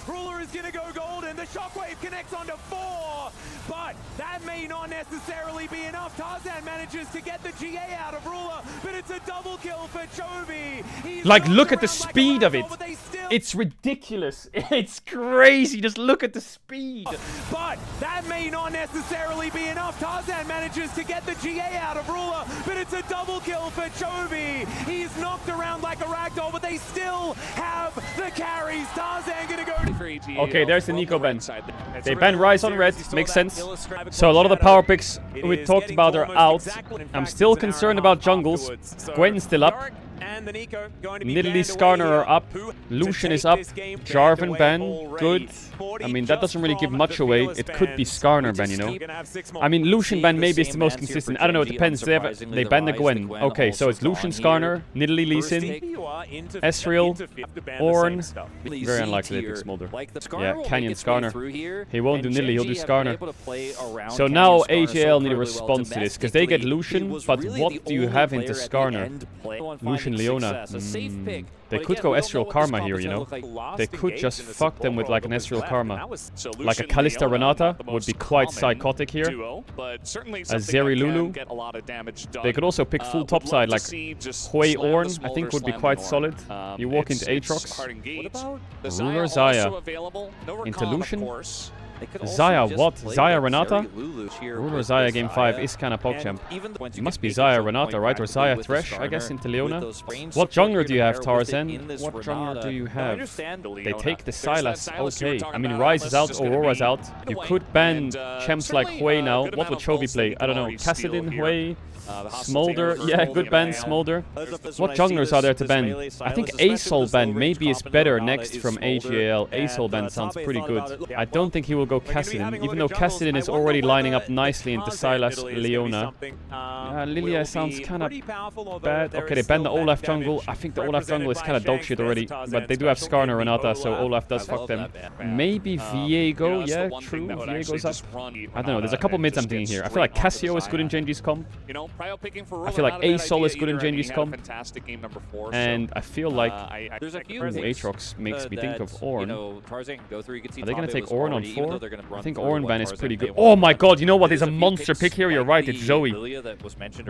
Ruler is gonna go golden. The shockwave connects onto 4, but that may not necessarily be enough. Tarzan manages to get the GA out of Ruler, but it's a double kill for Chovy. Like, look at the speed of it. It's ridiculous. It's crazy. Just look at the speed. But that may not necessarily be enough. Tarzan manages to get the GA out of Ruler, but it's a double kill for Chovy. He's knocked around like a ragdoll, but they still have the carries. Tarzan gonna go. Okay, there's the Nico ban. They ban Rise on red. Makes sense. So a lot of the power picks we talked about are out. I'm still concerned about jungles. Gwen's still up. Nidalee, Skarner are up. Lucian is up. Jarvan ban, good. I mean, that doesn't really give much away. It could be Skarner ban, you know. I mean, Lucian ban maybe is the most consistent. I don't know, it depends. They ban the Gwen. Okay, so it's Lucian, Skarner, Nidalee, Lee Sin, Ezreal, Ornn. Very unlikely they pick Smolder. Yeah, Canyon, Skarner. He won't do Nidalee, he'll do Skarner. So now AJL need a response to this, because they get Lucian, but what do you have into Skarner? Lucian, Leona. They could go Ezreal Karma here, you know. They could just fuck them with like an Ezreal Karma. Like a Kalista Renata would be quite psychotic here. A Zeri Lulu. They could also pick full topside like Hui Ornn, I think would be quite solid. You walk into Aatrox. Ruler Xayah. Into Lucian. Xayah what? Xayah Renata? Ruler Xayah game 5 is kind of PogChamp. It must be Xayah Renata, right? Or Xayah Thresh, I guess, into Leona. What jungler do you have, Tarzan? What jungler do you have? They take the Sylas, okay. I mean, Rise is out, Aurora's out. You could ban champs like Hui now. What would Chovy play? I don't know. Kassadin, Hui, Smolder. Yeah, good ban, Smolder. What junglers are there to ban? I think Asol ban maybe is better next from AGL. Asol ban sounds pretty good. I don't think he will go Kassadin, even though Kassadin is already lining up nicely into Sylas, Leona. Lilia sounds kind of bad. Okay, they banned the Olaf jungle. I think the Olaf jungle is kind of dog shit already, but they do have Skarner Renata, so Olaf does fuck them. Maybe Viego, yeah, true. Viego's up. I don't know, there's a couple mids I'm thinking here. I feel like Cassio is good in Genji's comp. I feel like Asol is good in Genji's comp. And I feel like Aatrox makes me think of Ornn. Are they going to take Ornn on 4? I think Ornn ban is pretty good. Oh my god, you know what? There's a monster pick here. You're right, it's Zoe.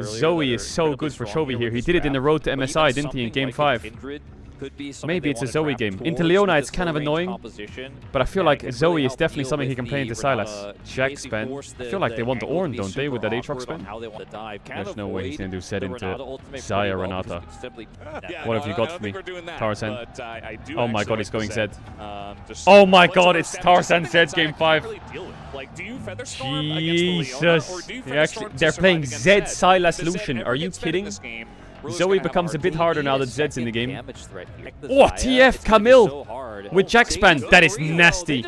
Zoe is so good for Chovy here. He did it in the road to MSI, didn't he, in game 5? Maybe it's a Zoe game. Into Leona, it's kind of annoying, but I feel like Zoe is definitely something he can play into Sylas. Jack spin. I feel like they want the Ornn, don't they, with that Aatrox spin? There's no way he's going to do set into Xayah Renata. What have you got for me, Tarzan? Oh my god, he's going Zed. Oh my god, it's Tarzan Zed game 5. Jesus. They're playing Zed Sylas Lucian. Are you kidding? Zoe becomes a bit harder now that Zed's in the game. Oh, TF Camille with Jackspan. That is nasty.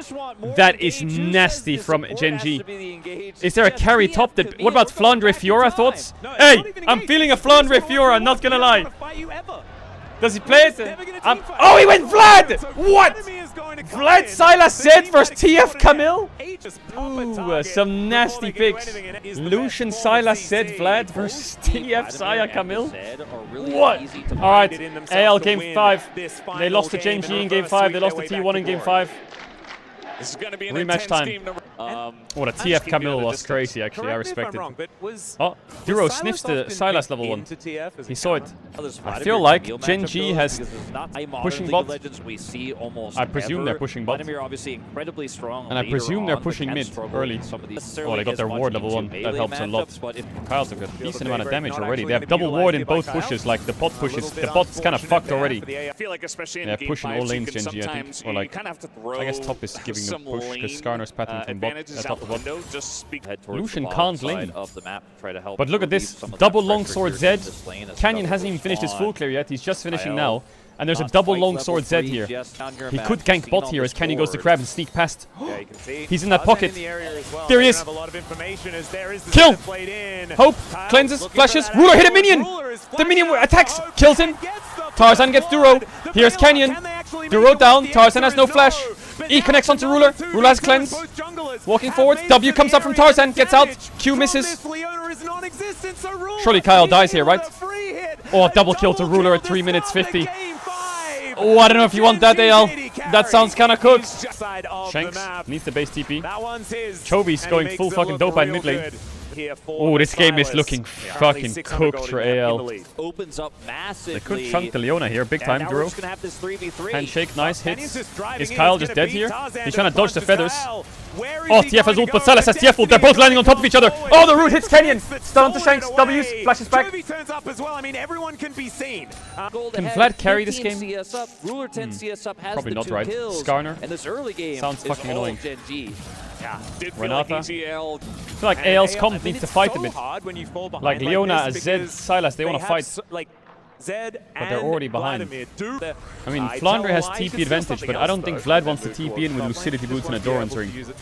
That is nasty from Genji. Is there a carry top? What about Flandre Fiora thoughts? Hey, I'm feeling a Flandre Fiora, not gonna lie. Does he play it? Oh, he went Vlad! What? Vlad Sylas Zed versus TF Camille? Ooh, some nasty picks. Lucian Sylas Zed Vlad versus TF Xayah Camille? What? Alright, AL game 5. They lost to Genji in game 5. They lost to T1 in game 5. This is going to be an rematch time. Oh, the TF Camille was crazy, actually. I respect it. Oh, Duro sniffs the Sylas level 1. He saw it. I feel like Genji has pushing bot. I presume they're pushing bot. And I presume they're pushing mid early. Oh, they got their ward level 1. That helps a lot. Kyle took a decent amount of damage already. They have double ward in both pushes, like the bot pushes. The bot's kind of fucked already. They're pushing all lanes, Genji, I think. Or like, I guess top is giving them push because Skarner's pattern from bot. Top of bot. Lucian can't lane. But look at this. Double longsword Zed. Canyon hasn't even finished his full clear yet. He's just finishing now. And there's a double longsword Zed here. He could gank bot here as Canyon goes to grab and sneak past. He's in that pocket. There he is. Kill! Hope. Cleanses. Flashes. Ruler hit a minion! The minion attacks. Kills him. Tarzan gets Duro. Here's Canyon. Duro down. Tarzan has no flash. E connects onto Ruler. Ruler has cleanse. Walking forward. W comes up from Tarzan. Gets out. Q misses. Surely Kyle dies here, right? Oh, double kill to Ruler at 3 minutes 50. Oh, I don't know if you want that, AL. That sounds kind of cooked. Side of Shanks the map. needs the base TP. That one's his. Chovy's and he going makes full it fucking look dope in real mid lane. good here for Oh, this game is Silas. looking Currently fucking 600 cooked gold for in the AL. lead. Opens up massively. They could chunk the Leona here, big time, now Duro. we're just gonna have this 3v3. Handshake, nice Kenyon's hits. just driving Is in. Kyle He's just gonna dead beat here? Tarzan He's to trying to dodge the punch feathers. Kyle. Where is Oh, he TF has going ult, to but go? Salas has TF ult. They're both landing on top of each other. Oh, the root hits Kenyon. Stun to Shanks. W's, flashes back. Chovy turns up as well. I mean, everyone can be seen. Gold Can ahead, Vlad carry this 15 game? CS up. Ruler 10 CS up has Probably the not 2 right. kills. Skarner. And this early game Sounds is fucking all annoying. Gen G. Yeah. Did feel Renata. like ETL. I feel like AL's comp I mean, needs to it's fight so a bit. hard when you fall behind Like Leona, this Zed, because Silas, they want to have fight. like Zed But they're already behind. Vladimir do the- I mean, tell Flandre has why, you TP can steal advantage, something but I else, don't think though, Vlad from wants to that TP move in with towards Lucidity top lane. boots and a Just wanna be Doran's able ring. to use it.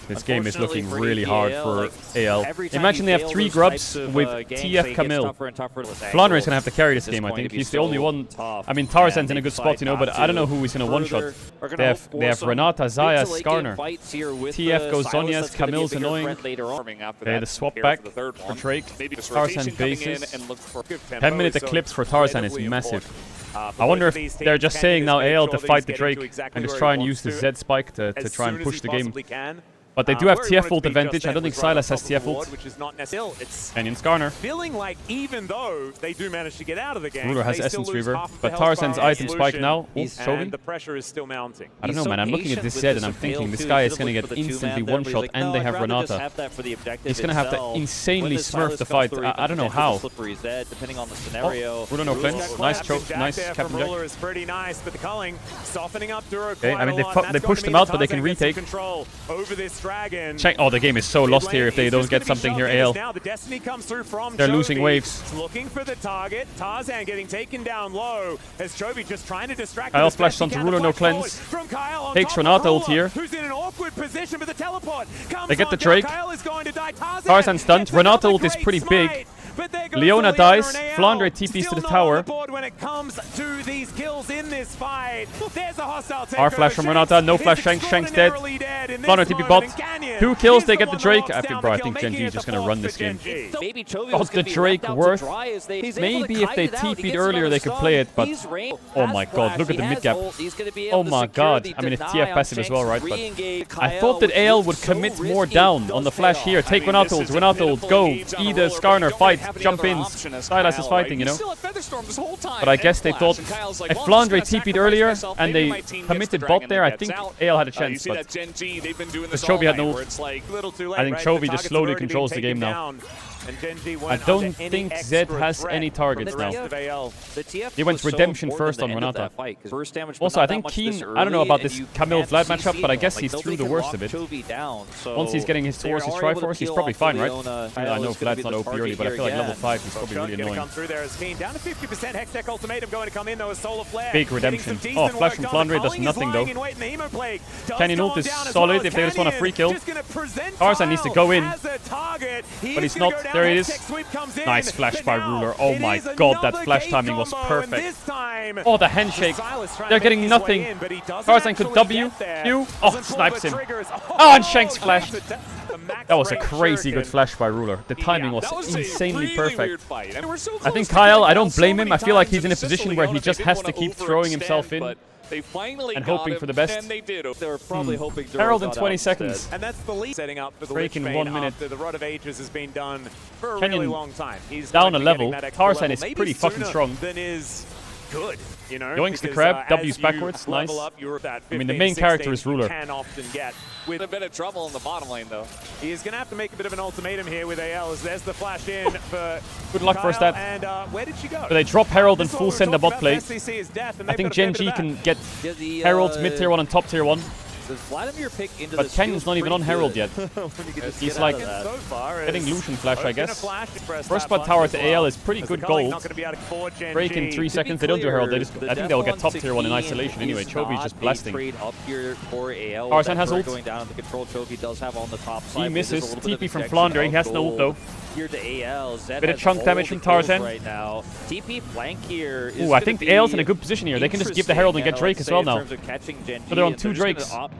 This game is looking Unfortunately really for hard ETL, for like, AL. every time Imagine they you have fail 3 those grubs types of, with games, TF it gets Camille. tougher and tougher. Flandre is going to have to carry this It's game, I going think. to be He's the only so one. tough. I mean, Tarzan's And in a they good spot, decide but not I don't to. know who he's going to one-shot. Further, are gonna They have force Renata, some Zaya, mid to late game Skarner. fights here with TF the goes Silas. Zhonya's, That's gonna be a Camille's bigger annoying. threat later on. After Okay, that, the swap here back for the third for one. Drake. Maybe just Tarzan rotation coming in bases. and look for 10 minute eclipse for Tarzan is massive. I wonder if they're just saying now AL to fight the Drake and just try and use the Z spike to try and push the game. But they do have TF ult advantage. I don't think Silas has TF ult. Which is not necessarily. It's Canyon Skarner. feeling like even though they do manage to get out of the game, Ruler has they still Essence lose Reaver, half of the but health Tarzan's bar item spike solution, now. Oh, He's- and Chovy. the pressure is still mounting. I don't He's know, so man. I'm looking patient at this with Z this and I'm appeal, thinking this too. guy He is doesn't going to look get for the two-man instantly there, but he's one-shot like, and no, they I'd have rather just Renata. have that for the objective He's going to have to itself. insanely When the smurf Silas the comes fight. through, I don't know potential how. slippery Zed, depending on the scenario. Ruler no Ruler's flinch. got Nice clapped choke. and Jack Nice there Captain from Jack. Ruler is pretty nice, but the culling softening up Duro Okay, quite I mean, a they lot, fu- and they that's pushed gonna him mean out, but they Tarzan can gets some retake. Control over this dragon. Oh, the game is so lost here if they don't get something here, AL. Now the Destiny comes through from They're Chovy. losing waves. Looking for the target. Tarzan getting taken down low as Chovy just trying to distract Kyle him as best flashed he onto can. Ruler, The no flash forward cleanse. From Kyle on Takes top of Renata ult Ruler, here. who's in an awkward position, but the teleport comes They get on the down. Drake. Kyle is going to die. Tarzan stunned. gets Renata another ult is great pretty big. smite, but there goes Leona the dies. and AL. Flandre TPs to Still the not tower. on the board when it comes to these kills in this fight. There's a hostile takeover. R flash from Renata. No flash. Shanks dead. Flandre TP bot. 2 kills. They get the Drake. I think, bro, I think Gen G is just going to run this game. Maybe Chovy Oh, was gonna the be Drake left out worth. to dry as they- he's able Maybe to if they kite it out. He TP'd gets earlier, another they could stun. play it, but He's range. oh Has my god, flash. look at He the mid has gap. ult. He's gonna be Oh able to my secure god. the I mean, it's deny TF on passive as well, right? But Re-engage I Kyle, thought that which AL looks would so commit more risky. down Does on the pay flash off. here. Take Renata ult. Renata ult. Go. Either Skarner fight. Jump in. Silas is fighting, you know. But I guess they thought if Flandre TP'd earlier and they committed bot there, I think AL had a chance. But because Chovy had no ult. I think Chovy just slowly controls the game now. I don't think Zed has any targets now. He went Redemption first on Renata. Also, I think Keen, I don't know about this Camille Vlad matchup, but I guess he's through the worst of it. Once he's getting towards his Triforce, he's probably fine, right? I know Vlad's not OP early, but I feel like level 5 he's probably really annoying. Big redemption. Oh, flash from Flandre does nothing though. Canyon ult is solid if they just want a free kill. Tarzan needs to go in, but he's not. There he is. Nice flash by Ruler. Oh my god, that flash timing was perfect. Oh, the handshake. They're getting nothing. Tarzan could W. Q. Oh, snipes him. Oh, and Shanks flashed. That was a crazy good flash by Ruler. The timing was insanely perfect. I think Kyle, I don't blame him. I feel like he's in a position where he just has to keep throwing himself in and hoping for the best. They were probably hoping Herald in 20 seconds. And that's the lead setting up for the Break in Lich 1 Bane minute. after the Rod of Ages has been done for a Canyon really long time. He's down going a to be getting level. that extra Tarzan level, is maybe pretty fucking sooner strong. Than is good, you know. Yoinks the because, crab, as W's you backwards, level nice. up, you're at that I mean, the 15, main character 16 is Ruler. You can often get with a bit of trouble in the bottom lane, though. He is going to have to make a bit of an ultimatum here with AL as there's the flash in for Good luck for Kyle, stat. And where did she go? But they drop Herald and This is full what we send the were bot talking play. about. SCC is death, and I they've think got a fair Gen bit G of that. can get Herald mid tier 1 and top tier 1. Does Vladimir pick into But this Canyon's feels not even pretty on Herald good. yet. He's like So far getting is Lucian flash, I open a guess. flash to press First that blood button tower as to well. AL is pretty As good the culling gold. not gonna be out for Gen Break in G. 3 seconds. They don't do Herald. They just. I think they'll get top tier 1 in Definitely isolation anyway. is Chovy just not a blasting. trade up here for AL. Tarzan has That ult. going down. The control Chovy does have on the top side. He but there's a misses. little bit of TP from injection Flandre. He of has no ult gold though. Here to AL. Zed Bit of has chunk all damage the from kills Tarzan. right now. TP flank here is Ooh, I gonna think be AL's in a good position here. They can just give the Herald and get interesting, Drake as well in now. terms of catching Gen So they're on G, 2 and they're just Drakes. gonna opt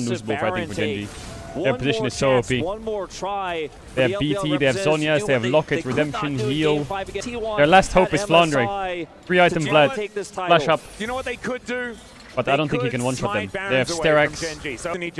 unlosable, I think, for Gen G. Their One position more is so chance, OP. one more try. They have BT, they have Zhonya's, they have Locket, Redemption, Heal. Their last hope is Flandering. 3 item Vlad. Flash up. You know what they could do? But I don't think he can one-shot them. They have Sterax.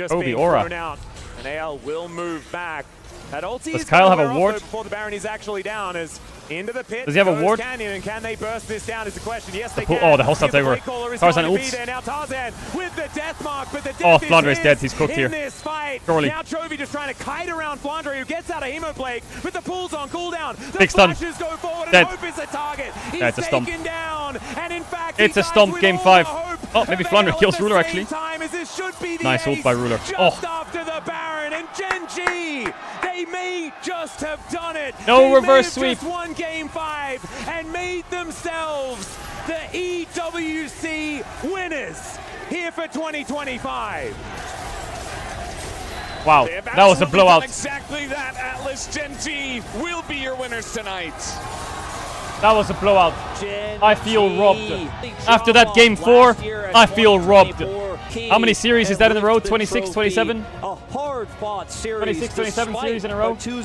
So Obi, Aura. out, and AL will move back. That ulti Does is Kyle have gonna a wear off, ward? though, before the Baron is actually down as into the pit. Does he have a goes ward? Canyon, and can they burst this down is the question. Yes, they pull- can. oh, the hostile Here, the takeover. Blade Caller is Tarzan going to be ults. there. Now Tarzan with the death mark, but the death Oh, is Flandre is his dead. He's cooked in here. this fight. Surely. Now Chovy just trying to kite around Flandre, who gets out of Hemoplague, but the pool's on cooldown. The Big stun. flashes go forward, Dead. and Hope is a target. He's Yeah, it's a stomp. taken down, and in fact, It's he a dies stomp, with game all 5. the hope Oh, maybe of Flandre AL kills at the Ruler, same actually. time as this should be the Nice ult ace by Ruler. Just Oh. after the Baron, and Gen G, they may just have done it. No They may reverse have sweep. just won game 5 and made themselves the EWC winners here for 2025. Wow, They have that was a absolutely blowout. done exactly that, Atlas. Gen G will be your winners tonight. That was a blowout. Gen I feel G. robbed. After that game 4, I feel robbed. How many series is that in a row? 26, 27? A hard-fought series. 26, 27 series in a row? Two